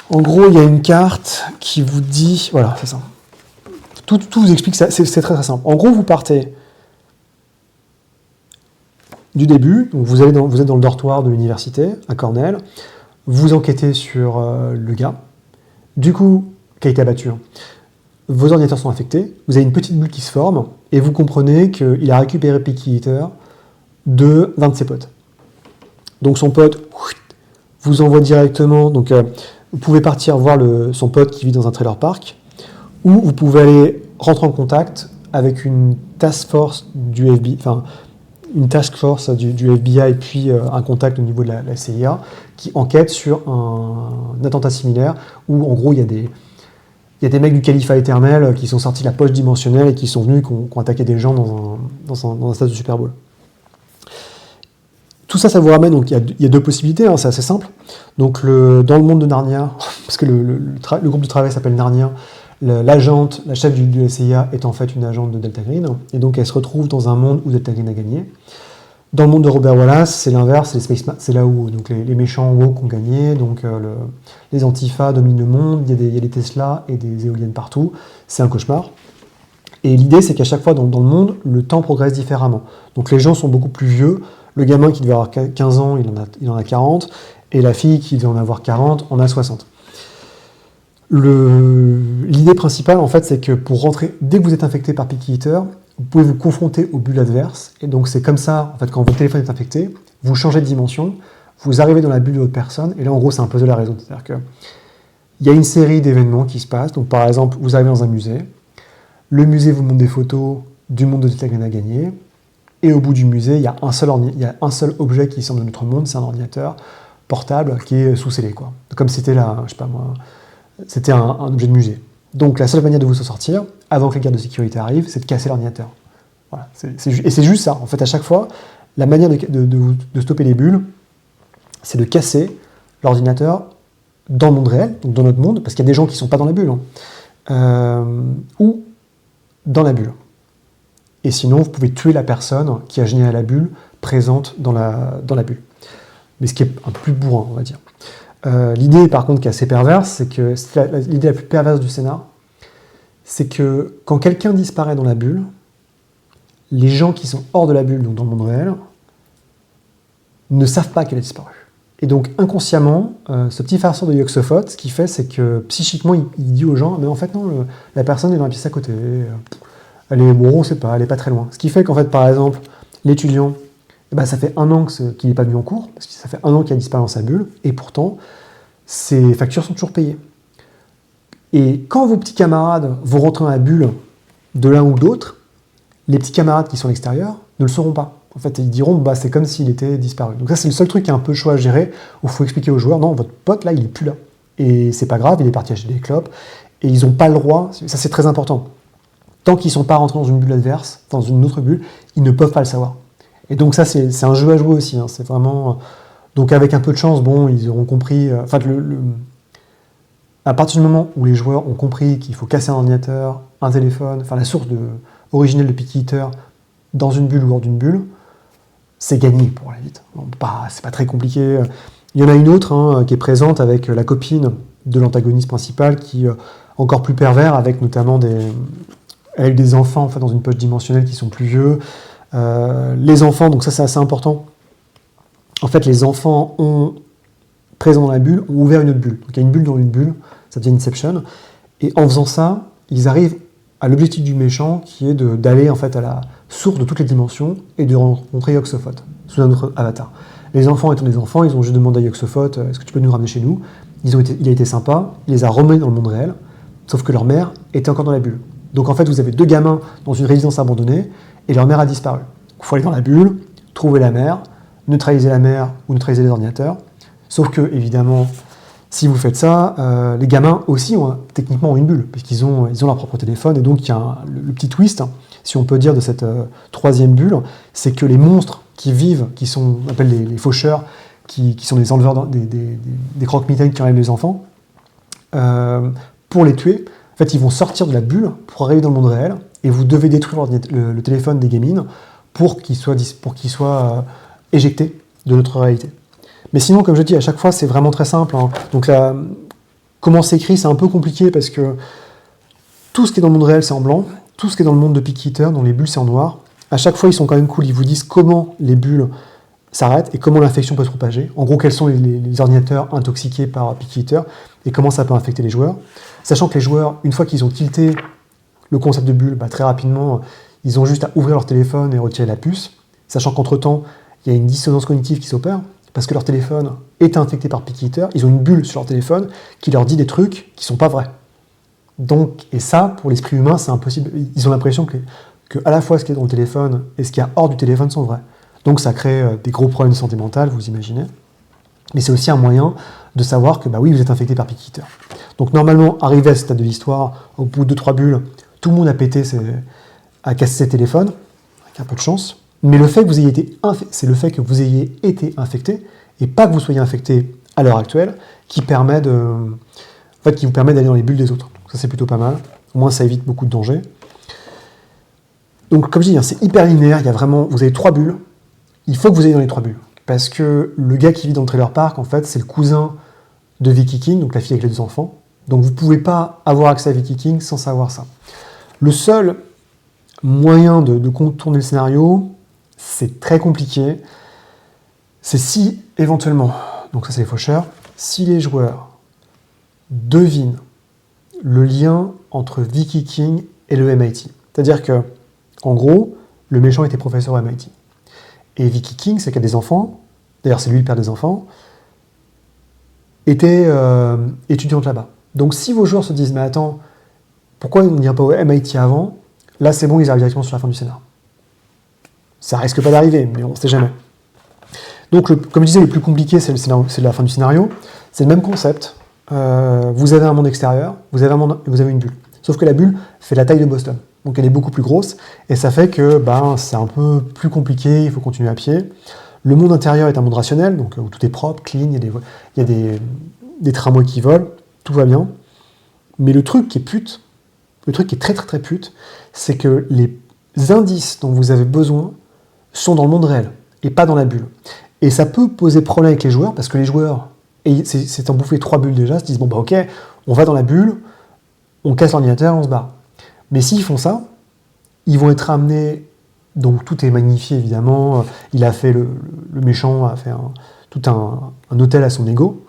En gros, il y a une carte qui vous dit... Voilà, c'est ça. Tout vous explique ça, c'est très très simple. En gros, vous partez du début, donc vous êtes dans le dortoir de l'université, à Cornell, vous enquêtez sur le gars, du coup, qui a été abattu, hein. Vos ordinateurs sont infectés, vous avez une petite bulle qui se forme, et vous comprenez qu'il a récupéré Picky Eater de d'un de ses potes. Donc son pote vous envoie directement, donc vous pouvez partir voir son pote qui vit dans un trailer park, ou vous pouvez aller rentrer en contact avec une task force du FBI, enfin une task force du FBI, puis un contact au niveau de la CIA, qui enquête sur un attentat similaire, où en gros il y a des mecs du califat éternel qui sont sortis de la poche dimensionnelle et qui sont venus, qui ont attaqué des gens dans un stade de Super Bowl. Tout ça, ça vous ramène, donc il y a deux possibilités, hein, c'est assez simple. Donc dans le monde de Narnia, parce que le groupe de travail s'appelle Narnia, l'agente, la chef du SIA est en fait une agente de Delta Green, et donc elle se retrouve dans un monde où Delta Green a gagné. Dans le monde de Robert Wallace, c'est l'inverse, c'est là où donc les méchants woke ont gagné, donc les Antifa dominent le monde, il y a des Tesla et des éoliennes partout, c'est un cauchemar. Et l'idée, c'est qu'à chaque fois dans le monde, le temps progresse différemment. Donc les gens sont beaucoup plus vieux, le gamin qui devait avoir 15 ans, il en a 40, et la fille qui devait en avoir 40 en a 60. L'idée principale, en fait, c'est que pour rentrer, dès que vous êtes infecté par Picky Eater, vous pouvez vous confronter aux bulles adverses, et donc c'est comme ça, en fait, quand votre téléphone est infecté, vous changez de dimension, vous arrivez dans la bulle de l'autre personne, et là, en gros, c'est un puzzle à résoudre. C'est-à-dire que il y a une série d'événements qui se passent, donc par exemple, vous arrivez dans un musée, le musée vous montre des photos du monde de Delta Green a gagné, et au bout du musée, il y a un seul objet qui sort de notre monde, c'est un ordinateur portable qui est sous scellé, quoi. Comme c'était c'était un objet de musée. Donc la seule manière de vous en sortir, avant que les gardes de sécurité arrivent, c'est de casser l'ordinateur. Voilà, et c'est juste ça. En fait, à chaque fois, la manière de stopper les bulles, c'est de casser l'ordinateur dans le monde réel, donc dans notre monde, parce qu'il y a des gens qui ne sont pas dans la bulle, hein, ou dans la bulle. Et sinon, vous pouvez tuer la personne qui a généré la bulle présente dans la bulle. Mais ce qui est un peu plus bourrin, on va dire. L'idée, par contre, qui est assez perverse, c'est que l'idée la plus perverse du scénar, c'est que quand quelqu'un disparaît dans la bulle, les gens qui sont hors de la bulle, donc dans le monde réel, ne savent pas qu'elle a disparu. Et donc, inconsciemment, ce petit farceur de Yoxophot, ce qu'il fait, c'est que psychiquement, il dit aux gens, mais en fait, non, la personne est dans la pièce à côté, elle est, bon, on ne sait pas, elle n'est pas très loin. Ce qui fait qu'en fait, par exemple, l'étudiant, ça fait 1 an qu'il n'est pas venu en cours, parce que ça fait 1 an qu'il a disparu dans sa bulle, et pourtant, ses factures sont toujours payées. Et quand vos petits camarades vont rentrer dans la bulle de l'un ou de l'autre, les petits camarades qui sont à l'extérieur ne le sauront pas. En fait, ils diront, c'est comme s'il était disparu. Donc ça, c'est le seul truc qui est un peu chaud à gérer, où il faut expliquer aux joueurs, non, votre pote, là, il n'est plus là. Et c'est pas grave, il est parti acheter des clopes, et ils n'ont pas le droit, ça c'est très important. Tant qu'ils ne sont pas rentrés dans une bulle adverse, dans une autre bulle, ils ne peuvent pas le savoir. Et donc ça, c'est un jeu à jouer aussi. Hein. C'est vraiment... Donc avec un peu de chance, bon, ils auront compris... à partir du moment où les joueurs ont compris qu'il faut casser un ordinateur, un téléphone, enfin la source originelle de Picky Eater, dans une bulle ou hors d'une bulle, c'est gagné pour aller vite. C'est pas très compliqué. Il y en a une autre qui est présente avec la copine de l'antagoniste principal, qui est encore plus pervers, avec notamment des enfants en fait, dans une poche dimensionnelle qui sont plus vieux. Les enfants, donc ça c'est assez important. En fait, les enfants présents dans la bulle ont ouvert une autre bulle. Donc il y a une bulle dans une bulle, ça devient Inception. Et en faisant ça, ils arrivent à l'objectif du méchant, qui est d'aller en fait à la source de toutes les dimensions et de rencontrer Yoxophot sous un autre avatar. Les enfants étant des enfants, ils ont juste demandé à Yoxophot, est-ce que tu peux nous ramener chez nous? Il a été sympa, il les a remenés dans le monde réel, sauf que leur mère était encore dans la bulle. Donc en fait, vous avez 2 gamins dans une résidence abandonnée et leur mère a disparu. Il faut aller dans la bulle, trouver la mère, neutraliser la mère ou neutraliser les ordinateurs. Sauf que, évidemment, si vous faites ça, les gamins aussi techniquement une bulle, puisqu'ils ont leur propre téléphone. Et donc, il y a le petit twist, si on peut dire, de cette 3e bulle, c'est que les monstres qui vivent, on appelle les faucheurs, qui sont des enleveurs, des croque-mitaines qui enlèvent les enfants, pour les tuer, en fait, ils vont sortir de la bulle pour arriver dans le monde réel, et vous devez détruire le téléphone des gamines pour qu'il soit éjecté de notre réalité. Mais sinon, comme je dis, à chaque fois, c'est vraiment très simple. Hein. Donc comment c'est écrit, c'est un peu compliqué parce que tout ce qui est dans le monde réel, c'est en blanc. Tout ce qui est dans le monde de Picky Eater, dans les bulles, c'est en noir. À chaque fois, ils sont quand même cool. Ils vous disent comment les bulles s'arrêtent et comment l'infection peut se propager. En gros, quels sont les ordinateurs intoxiqués par Picky Eater et comment ça peut infecter les joueurs. Sachant que les joueurs, une fois qu'ils ont tilté le concept de bulle, très rapidement, ils ont juste à ouvrir leur téléphone et retirer la puce. Sachant qu'entre-temps, il y a une dissonance cognitive qui s'opère parce que leur téléphone est infecté par Picky Eater. Ils ont une bulle sur leur téléphone qui leur dit des trucs qui ne sont pas vrais. Donc, et ça, pour l'esprit humain, c'est impossible. Ils ont l'impression que à la fois ce qui est dans le téléphone et ce qui est hors du téléphone sont vrais. Donc ça crée des gros problèmes de santé mentale, vous imaginez. Mais c'est aussi un moyen de savoir que, oui, vous êtes infecté par Picky Eater. Donc normalement, arrivé à ce stade de l'histoire, au bout de 2-3 bulles, tout le monde a cassé ses téléphones, avec un peu de chance. Mais le fait que vous ayez été c'est le fait que vous ayez été infecté, et pas que vous soyez infecté à l'heure actuelle, qui vous permet d'aller dans les bulles des autres. Ça, c'est plutôt pas mal. Au moins, ça évite beaucoup de dangers. Donc, comme je dis, c'est hyper linéaire. Vous avez 3 bulles. Il faut que vous ayez dans les 3 bulles. Parce que le gars qui vit dans le trailer park, en fait, c'est le cousin de Vicky King, donc la fille avec les 2 enfants. Donc, vous ne pouvez pas avoir accès à Vicky King sans savoir ça. Le seul moyen de contourner le scénario, c'est très compliqué. C'est si, éventuellement, donc ça, c'est les faucheurs, si les joueurs devinent le lien entre Vicky King et le MIT. C'est-à-dire que, en gros, le méchant était professeur au MIT. Et Vicky King, c'est qu'elle a des enfants, d'ailleurs c'est lui le père des enfants, était étudiante là-bas. Donc si vos joueurs se disent « Mais attends, pourquoi on ne vient pas au MIT avant ?» Là c'est bon, ils arrivent directement sur la fin du scénar. Ça risque pas d'arriver, mais on ne sait jamais. Donc comme je disais, le plus compliqué c'est la fin du scénario. C'est le même concept. Vous avez un monde extérieur, vous avez une bulle. Sauf que la bulle fait la taille de Boston. Donc elle est beaucoup plus grosse, et ça fait que c'est un peu plus compliqué, il faut continuer à pied. Le monde intérieur est un monde rationnel, donc où tout est propre, clean, il y a des tramways qui volent, tout va bien. Mais le truc qui est pute, le truc qui est très très très pute, c'est que les indices dont vous avez besoin sont dans le monde réel, et pas dans la bulle. Et ça peut poser problème avec les joueurs, parce que les joueurs, et c'est en bouffé 3 bulles déjà, se disent bon ok, on va dans la bulle, on casse l'ordinateur, on se barre. Mais s'ils font ça, ils vont être amenés, donc tout est magnifié évidemment, il a fait, le méchant a fait tout un hôtel à son ego,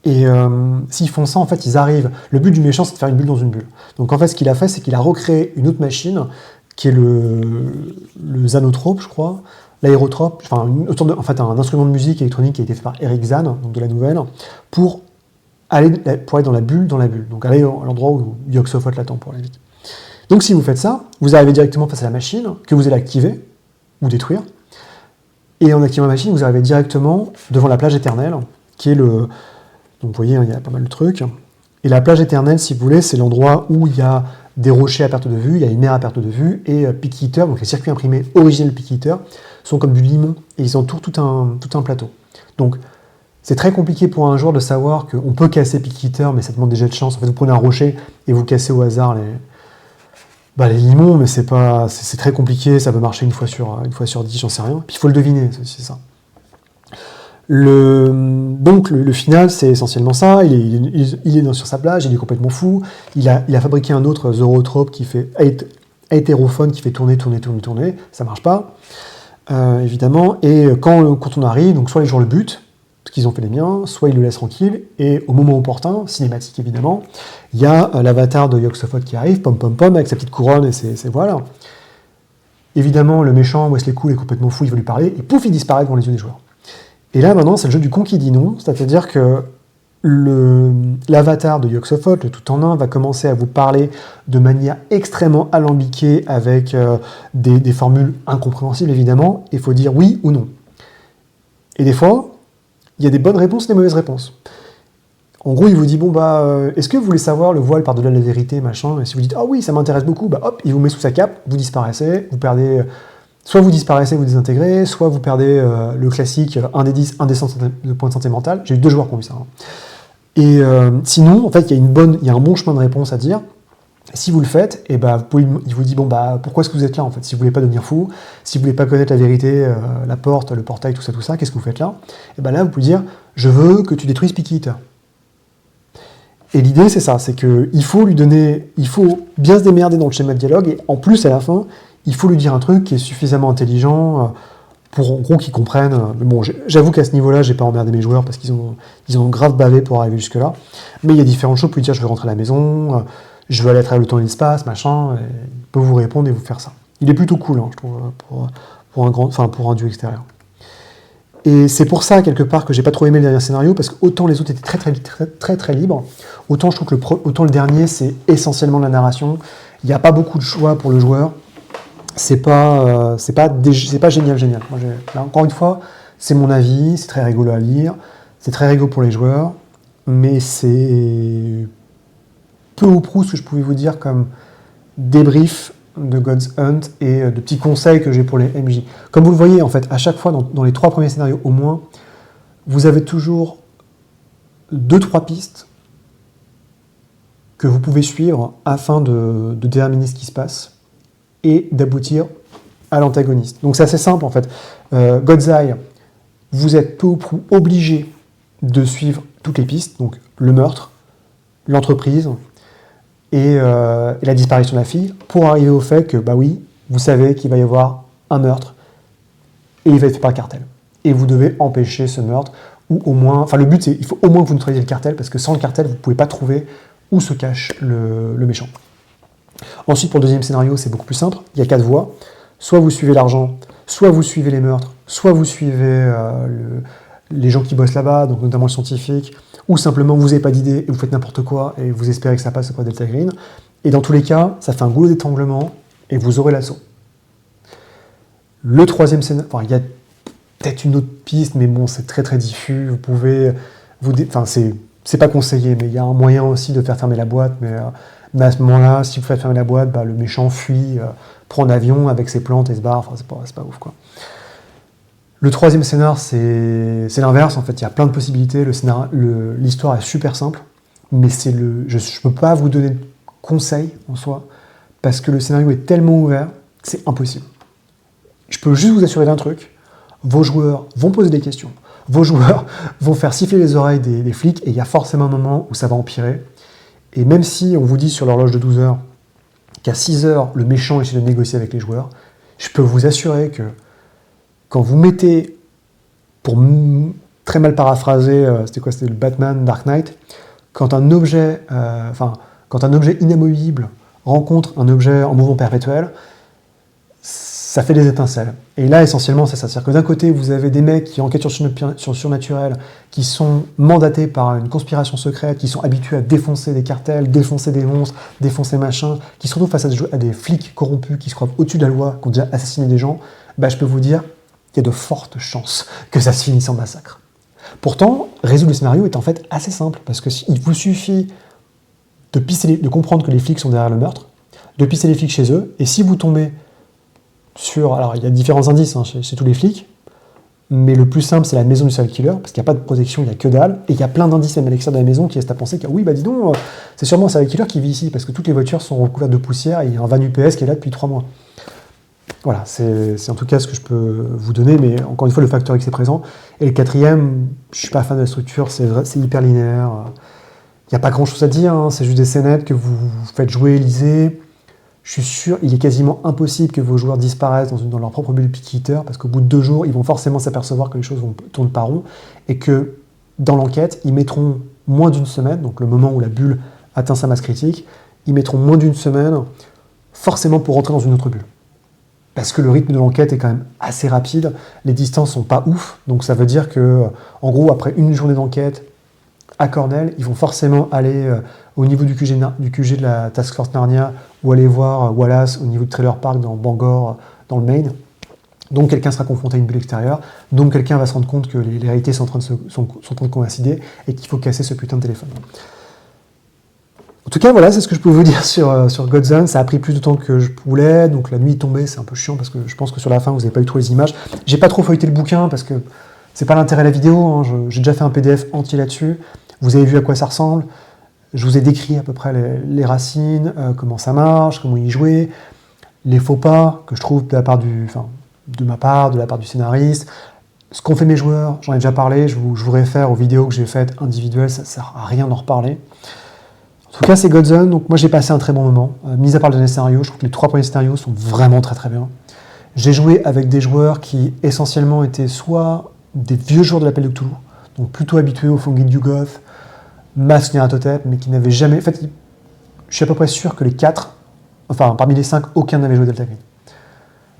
et s'ils font ça, en fait, ils arrivent, le but du méchant c'est de faire une bulle dans une bulle. Donc en fait, ce qu'il a fait, c'est qu'il a recréé une autre machine, qui est le Zanotrope, je crois, l'aérotrope, enfin un instrument de musique électronique qui a été fait par Eric Zahn, donc de la nouvelle, pour aller dans la bulle, donc aller à l'endroit où Yog-Sothoth l'attend pour aller vite. Donc si vous faites ça, vous arrivez directement face à la machine, que vous allez activer, ou détruire, et en activant la machine, vous arrivez directement devant la plage éternelle, qui est donc vous voyez, il y a pas mal de trucs, et la plage éternelle, si vous voulez, c'est l'endroit où il y a des rochers à perte de vue, il y a une mer à perte de vue, et Picky Eater, donc les circuits imprimés originels Picky Eater, sont comme du limon, et ils entourent tout un plateau. Donc, c'est très compliqué pour un joueur de savoir qu'on peut casser Picky Eater, mais ça demande déjà de chance. En fait, vous prenez un rocher et vous cassez au hasard les limons, mais c'est très compliqué, ça peut marcher une fois sur 10, j'en sais rien. Puis il faut le deviner, c'est ça. Donc le final, c'est essentiellement ça. Il est sur sa plage, il est complètement fou. Il a fabriqué un autre Zorotrope qui fait hétérophone, qui fait tourner. Ça marche pas, évidemment. Et quand on arrive, donc soit les joueurs le butent, parce qu'ils ont fait les miens, soit ils le laissent tranquille, et au moment opportun, cinématique évidemment, il y a l'avatar de Yog-Sothoth qui arrive, pom, avec sa petite couronne, et c'est voilà. Évidemment, le méchant, Wesley Cool, est complètement fou, il veut lui parler, et pouf, il disparaît devant les yeux des joueurs. Et là, maintenant, c'est le jeu du con qui dit non, c'est-à-dire que l'avatar de Yog-Sothoth, le tout en un, va commencer à vous parler de manière extrêmement alambiquée, avec des formules incompréhensibles, évidemment, et il faut dire oui ou non. Et des fois, il y a des bonnes réponses et des mauvaises réponses. En gros, il vous dit, est-ce que vous voulez savoir le voile par-delà la vérité, machin, et si vous dites, ah oui, ça m'intéresse beaucoup, hop, il vous met sous sa cape, vous disparaissez, vous perdez, soit vous disparaissez, vous désintégrez, soit vous perdez le classique, 1 des 10, 1 des 100 de points de santé mentale. J'ai eu 2 joueurs qui ont eu ça. Et sinon, en fait, il y a un bon chemin de réponse à dire. Si vous le faites, il vous dit, pourquoi est-ce que vous êtes là, en fait? Si vous voulez pas devenir fou, si vous voulez pas connaître la vérité, la porte, le portail, tout ça, qu'est-ce que vous faites là? Et là, vous pouvez dire, je veux que tu détruises Picky Eater. Et l'idée, c'est ça, c'est qu'il faut lui donner, il faut bien se démerder dans le schéma de dialogue, et en plus, à la fin, il faut lui dire un truc qui est suffisamment intelligent pour, en gros, qu'ils comprennent. Mais bon, j'avoue qu'à ce niveau-là, j'ai pas emmerdé mes joueurs, parce qu'ils ont grave bavé pour arriver jusque-là. Mais il y a différentes choses pour lui dire, je veux rentrer à la maison, je veux aller à travers le temps et l'espace, machin, et il peut vous répondre et vous faire ça. Il est plutôt cool, hein, je trouve, pour un duo extérieur. Et c'est pour ça, quelque part, que j'ai pas trop aimé le dernier scénario, parce que autant les autres étaient très libres, autant je trouve que autant le dernier, c'est essentiellement la narration. Il n'y a pas beaucoup de choix pour le joueur. C'est pas génial. Moi, là, encore une fois, c'est mon avis, c'est très rigolo à lire, c'est très rigolo pour les joueurs, mais c'est peu ou prou ce que je pouvais vous dire comme débrief de God's Hunt et de petits conseils que j'ai pour les MJ. Comme vous le voyez, en fait, à chaque fois, dans les 3 premiers scénarios au moins, vous avez toujours 2-3 pistes que vous pouvez suivre afin de déterminer ce qui se passe et d'aboutir à l'antagoniste. Donc c'est assez simple, en fait. God's Eye, vous êtes peu ou prou obligé de suivre toutes les pistes, donc le meurtre, l'entreprise, et la disparition de la fille, pour arriver au fait que, bah oui, vous savez qu'il va y avoir un meurtre, et il va être fait par le cartel. Et vous devez empêcher ce meurtre, ou au moins... Enfin, le but, c'est il faut au moins que vous neutralisiez le cartel, parce que sans le cartel, vous ne pouvez pas trouver où se cache le méchant. Ensuite, pour le deuxième scénario, c'est beaucoup plus simple. Il y a 4 voies. Soit vous suivez l'argent, soit vous suivez les meurtres, soit vous suivez les gens qui bossent là-bas, donc notamment le scientifique, ou simplement vous n'avez pas d'idée et vous faites n'importe quoi et vous espérez que ça passe auprès de Delta Green. Et dans tous les cas, ça fait un goulot d'étranglement et vous aurez l'assaut. Le troisième scénario, enfin, il y a peut-être une autre piste, mais bon, c'est très diffus. Vous pouvez, enfin, c'est pas conseillé, mais il y a un moyen aussi de faire fermer la boîte. Mais à ce moment-là, si vous faites fermer la boîte, bah, le méchant fuit, prend un avion avec ses plantes et se barre. Enfin, c'est pas ouf, quoi. Le troisième scénar, c'est l'inverse, en fait, il y a plein de possibilités, l'histoire est super simple, mais je ne peux pas vous donner de conseils en soi, parce que le scénario est tellement ouvert que c'est impossible. Je peux juste vous assurer d'un truc, vos joueurs vont poser des questions, vos joueurs vont faire siffler les oreilles des flics, et il y a forcément un moment où ça va empirer, et même si on vous dit sur l'horloge de 12 heures qu'à 6 heures, le méchant essaie de négocier avec les joueurs, je peux vous assurer que quand vous mettez, pour très mal paraphraser, c'était le Batman Dark Knight, quand un objet inamovible rencontre un objet en mouvement perpétuel, ça fait des étincelles. Et là, essentiellement, c'est ça. C'est-à-dire que d'un côté, vous avez des mecs qui enquêtent sur le surnaturel, qui sont mandatés par une conspiration secrète, qui sont habitués à défoncer des cartels, défoncer des monstres, défoncer machin, qui se retrouvent face à des flics corrompus qui se croient au-dessus de la loi, qui ont déjà assassiné des gens. Bah, je peux vous dire qu'il y a de fortes chances que ça se finisse en massacre. Pourtant, résoudre le scénario est en fait assez simple, parce qu'il vous suffit de comprendre que les flics sont derrière le meurtre, de pisser les flics chez eux, et si vous tombez sur... Alors, il y a différents indices chez tous les flics, mais le plus simple, c'est la maison du serial killer, parce qu'il n'y a pas de protection, il n'y a que dalle, et il y a plein d'indices même à l'extérieur de la maison qui laissent à penser que oui, bah dis donc, c'est sûrement un serial killer qui vit ici, parce que toutes les voitures sont recouvertes de poussière, et il y a un van UPS qui est là depuis 3 mois. Voilà, c'est en tout cas ce que je peux vous donner, mais encore une fois, le facteur X est présent. Et le quatrième, je suis pas fan de la structure, c'est hyper linéaire. Il n'y a pas grand-chose à dire, hein, c'est juste des scénettes que vous faites jouer, lisez. Je suis sûr, il est quasiment impossible que vos joueurs disparaissent dans leur propre bulle Peaky-Eater, parce qu'au bout de 2 jours, ils vont forcément s'apercevoir que les choses tournent pas rond, et que dans l'enquête, ils mettront moins d'une semaine, donc le moment où la bulle atteint sa masse critique, ils mettront moins d'une semaine forcément pour rentrer dans une autre bulle. Parce que le rythme de l'enquête est quand même assez rapide, les distances sont pas ouf, donc ça veut dire que, en gros, après une journée d'enquête à Cornell, ils vont forcément aller au niveau du QG de la Task Force Narnia, ou aller voir Wallace au niveau de Trailer Park dans Bangor, dans le Maine. Donc quelqu'un sera confronté à une bulle extérieure, donc quelqu'un va se rendre compte que les réalités sont en train de coïncider, et qu'il faut casser ce putain de téléphone. En tout cas, voilà, c'est ce que je peux vous dire sur God's Hunt. Ça a pris plus de temps que je voulais, donc la nuit tombée, c'est un peu chiant, parce que je pense que sur la fin, vous n'avez pas eu trop les images. J'ai pas trop feuilleté le bouquin, parce que c'est pas l'intérêt de la vidéo, hein. J'ai déjà fait un PDF entier là-dessus. Vous avez vu à quoi ça ressemble. Je vous ai décrit à peu près les racines, comment ça marche, comment y jouer, les faux pas que je trouve de la part de la part du scénariste. Ce qu'ont fait mes joueurs, j'en ai déjà parlé, je vous réfère aux vidéos que j'ai faites individuelles, ça sert à rien d'en reparler. En tout cas, c'est God's Hunt, donc moi j'ai passé un très bon moment. Mis à part le dernier scénario, je trouve que les 3 premiers scénarios sont vraiment très très bien. J'ai joué avec des joueurs qui essentiellement étaient soit des vieux joueurs de l'appel de Cthulhu, donc plutôt habitués au Fungi Yugoth, Masque Nyarlathotep, mais qui n'avaient jamais... En fait, je suis à peu près sûr que les 4, enfin parmi les 5, aucun n'avait joué Delta Green.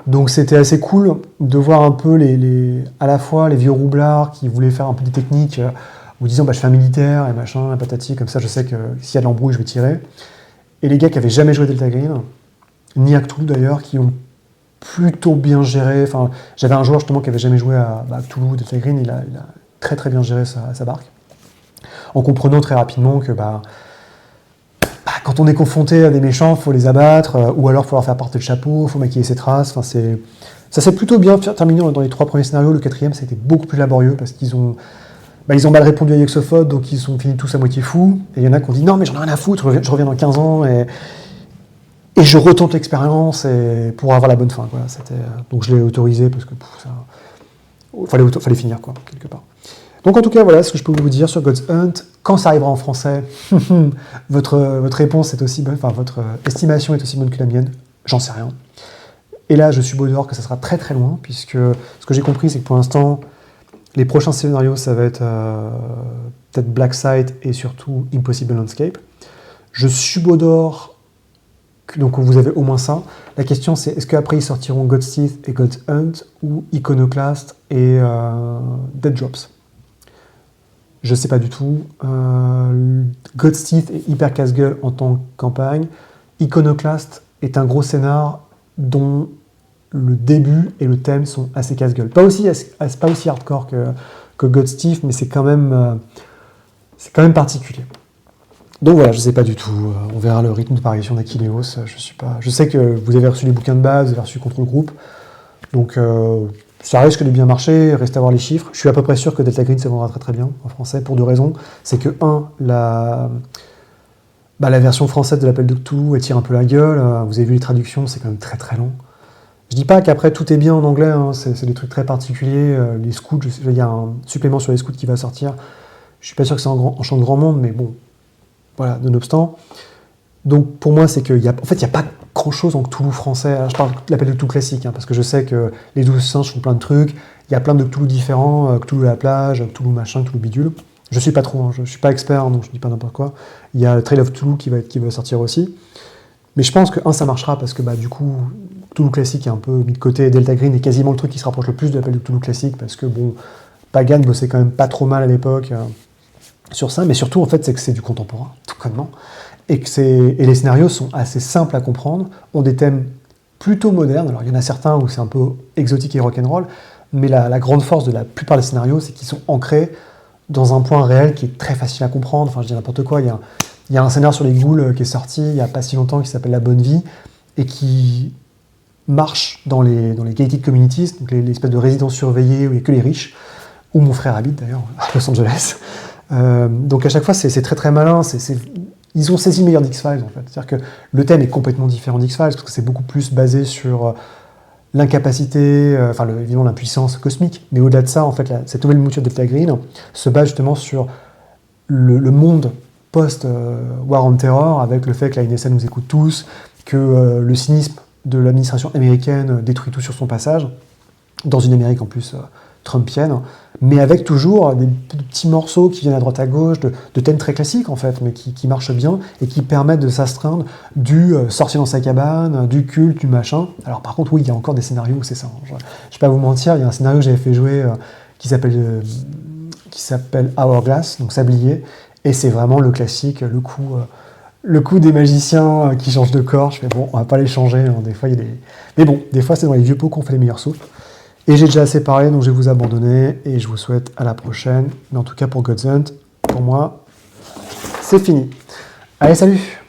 Donc c'était assez cool de voir un peu à la fois les vieux roublards qui voulaient faire un peu des techniques ou disant bah, je fais un militaire et machin, patati, comme ça je sais que s'il y a de l'embrouille je vais tirer. Et les gars qui avaient jamais joué Delta Green, ni à Cthulhu d'ailleurs, qui ont plutôt bien géré. Enfin, j'avais un joueur justement qui avait jamais joué à Cthulhu, Delta Green, il a très très bien géré sa barque. En comprenant très rapidement que quand on est confronté à des méchants, il faut les abattre, ou alors il faut leur faire porter le chapeau, il faut maquiller ses traces. Enfin, ça s'est plutôt bien terminé dans les 3 premiers scénarios. Le 4e, ça a été beaucoup plus laborieux parce qu'ils ont mal répondu à Yexophode, donc ils sont finis tous à moitié fous. Et il y en a qui ont dit non, mais j'en ai rien à foutre, je reviens dans 15 ans et je retente l'expérience pour avoir la bonne fin. Quoi. Donc je l'ai autorisé parce que fallait finir, quoi, quelque part. Donc en tout cas, voilà ce que je peux vous dire sur God's Hunt. Quand ça arrivera en français, votre réponse est aussi bonne, enfin votre estimation est aussi bonne que la mienne. J'en sais rien. Et là, je suis d'or que ça sera très très loin, puisque ce que j'ai compris, c'est que pour l'instant, les prochains scénarios, ça va être peut-être Black Site et surtout Impossible Landscape. Je suis d'or, donc vous avez au moins ça. La question, c'est est-ce qu'après ils sortiront God's Teeth et God's Hunt ou Iconoclast et Dead Drops? Je sais pas du tout. God's Teeth est hyper casse-gueule en tant que campagne. Iconoclast est un gros scénar dont le début et le thème sont assez casse-gueule. Pas aussi hardcore que God's Teeth, mais c'est quand même particulier. Donc voilà, je sais pas du tout. On verra le rythme de parution d'Aquileos. Je sais que vous avez reçu les bouquins de base, vous avez reçu Control Group. Donc ça risque de bien marcher, reste à voir les chiffres. Je suis à peu près sûr que Delta Green se vendra très très bien en français pour 2 raisons. C'est que, la version française de l'appel de Cthulhu, elle tire un peu la gueule. Vous avez vu les traductions, c'est quand même très très long. Je dis pas qu'après tout est bien en anglais, hein, c'est des trucs très particuliers. Les scouts, il y a un supplément sur les scouts qui va sortir. Je suis pas sûr que c'est en chant de grand monde, mais bon, voilà, nonobstant. Donc pour moi, c'est qu'il n'y a pas grand-chose en Cthulhu français. Alors, je parle de l'appel de Cthulhu classique, hein, parce que je sais que les 12 singes font plein de trucs. Il y a plein de Cthulhu différents, Cthulhu à la plage, Cthulhu machin, Cthulhu bidule. Je suis pas trop, hein, je suis pas expert, donc je dis pas n'importe quoi. Il y a le Trail of Cthulhu qui va sortir aussi. Mais je pense que ça marchera parce que du coup, Cthulhu classique est un peu mis de côté. Delta Green est quasiment le truc qui se rapproche le plus de l'appel de Cthulhu classique parce que bon, Pagan bossait quand même pas trop mal à l'époque sur ça, mais surtout en fait c'est que c'est du contemporain, tout connement. Et les scénarios sont assez simples à comprendre, ont des thèmes plutôt modernes. Alors il y en a certains où c'est un peu exotique et rock'n'roll, mais la grande force de la plupart des scénarios, c'est qu'ils sont ancrés dans un point réel qui est très facile à comprendre. Enfin, je dis n'importe quoi, il y a un scénario sur les ghouls qui est sorti il n'y a pas si longtemps qui s'appelle La Bonne Vie, et qui marche dans les gated communities, donc les espèces de résidences surveillées où il n'y a que les riches, où mon frère habite d'ailleurs, à Los Angeles. Donc à chaque fois, c'est très très malin, ils ont saisi le meilleur d'X-Files en fait. C'est-à-dire que le thème est complètement différent d'X-Files, parce que c'est beaucoup plus basé sur l'incapacité, évidemment l'impuissance cosmique, mais au-delà de ça, en fait, cette nouvelle mouture de Delta Green se base justement sur le monde post-War on Terror, avec le fait que la NSA nous écoute tous, que le cynisme de l'administration américaine détruit tout sur son passage, dans une Amérique en plus trumpienne, mais avec toujours des petits morceaux qui viennent à droite à gauche, de thèmes très classiques en fait, mais qui marchent bien et qui permettent de s'astreindre du sorcier dans sa cabane, du culte, du machin. Alors par contre, oui, il y a encore des scénarios où c'est ça. Je vais pas vous mentir, il y a un scénario que j'avais fait jouer qui s'appelle Hourglass, donc Sablier, et c'est vraiment le classique, le coup des magiciens qui changent de corps. Je fais bon, on va pas les changer, hein. Des fois il y a des... Mais bon, des fois c'est dans les vieux pots qu'on fait les meilleurs souffles. Et j'ai déjà assez parlé, donc je vais vous abandonner, et je vous souhaite à la prochaine. Mais en tout cas pour God's Hunt, pour moi, c'est fini. Allez, salut!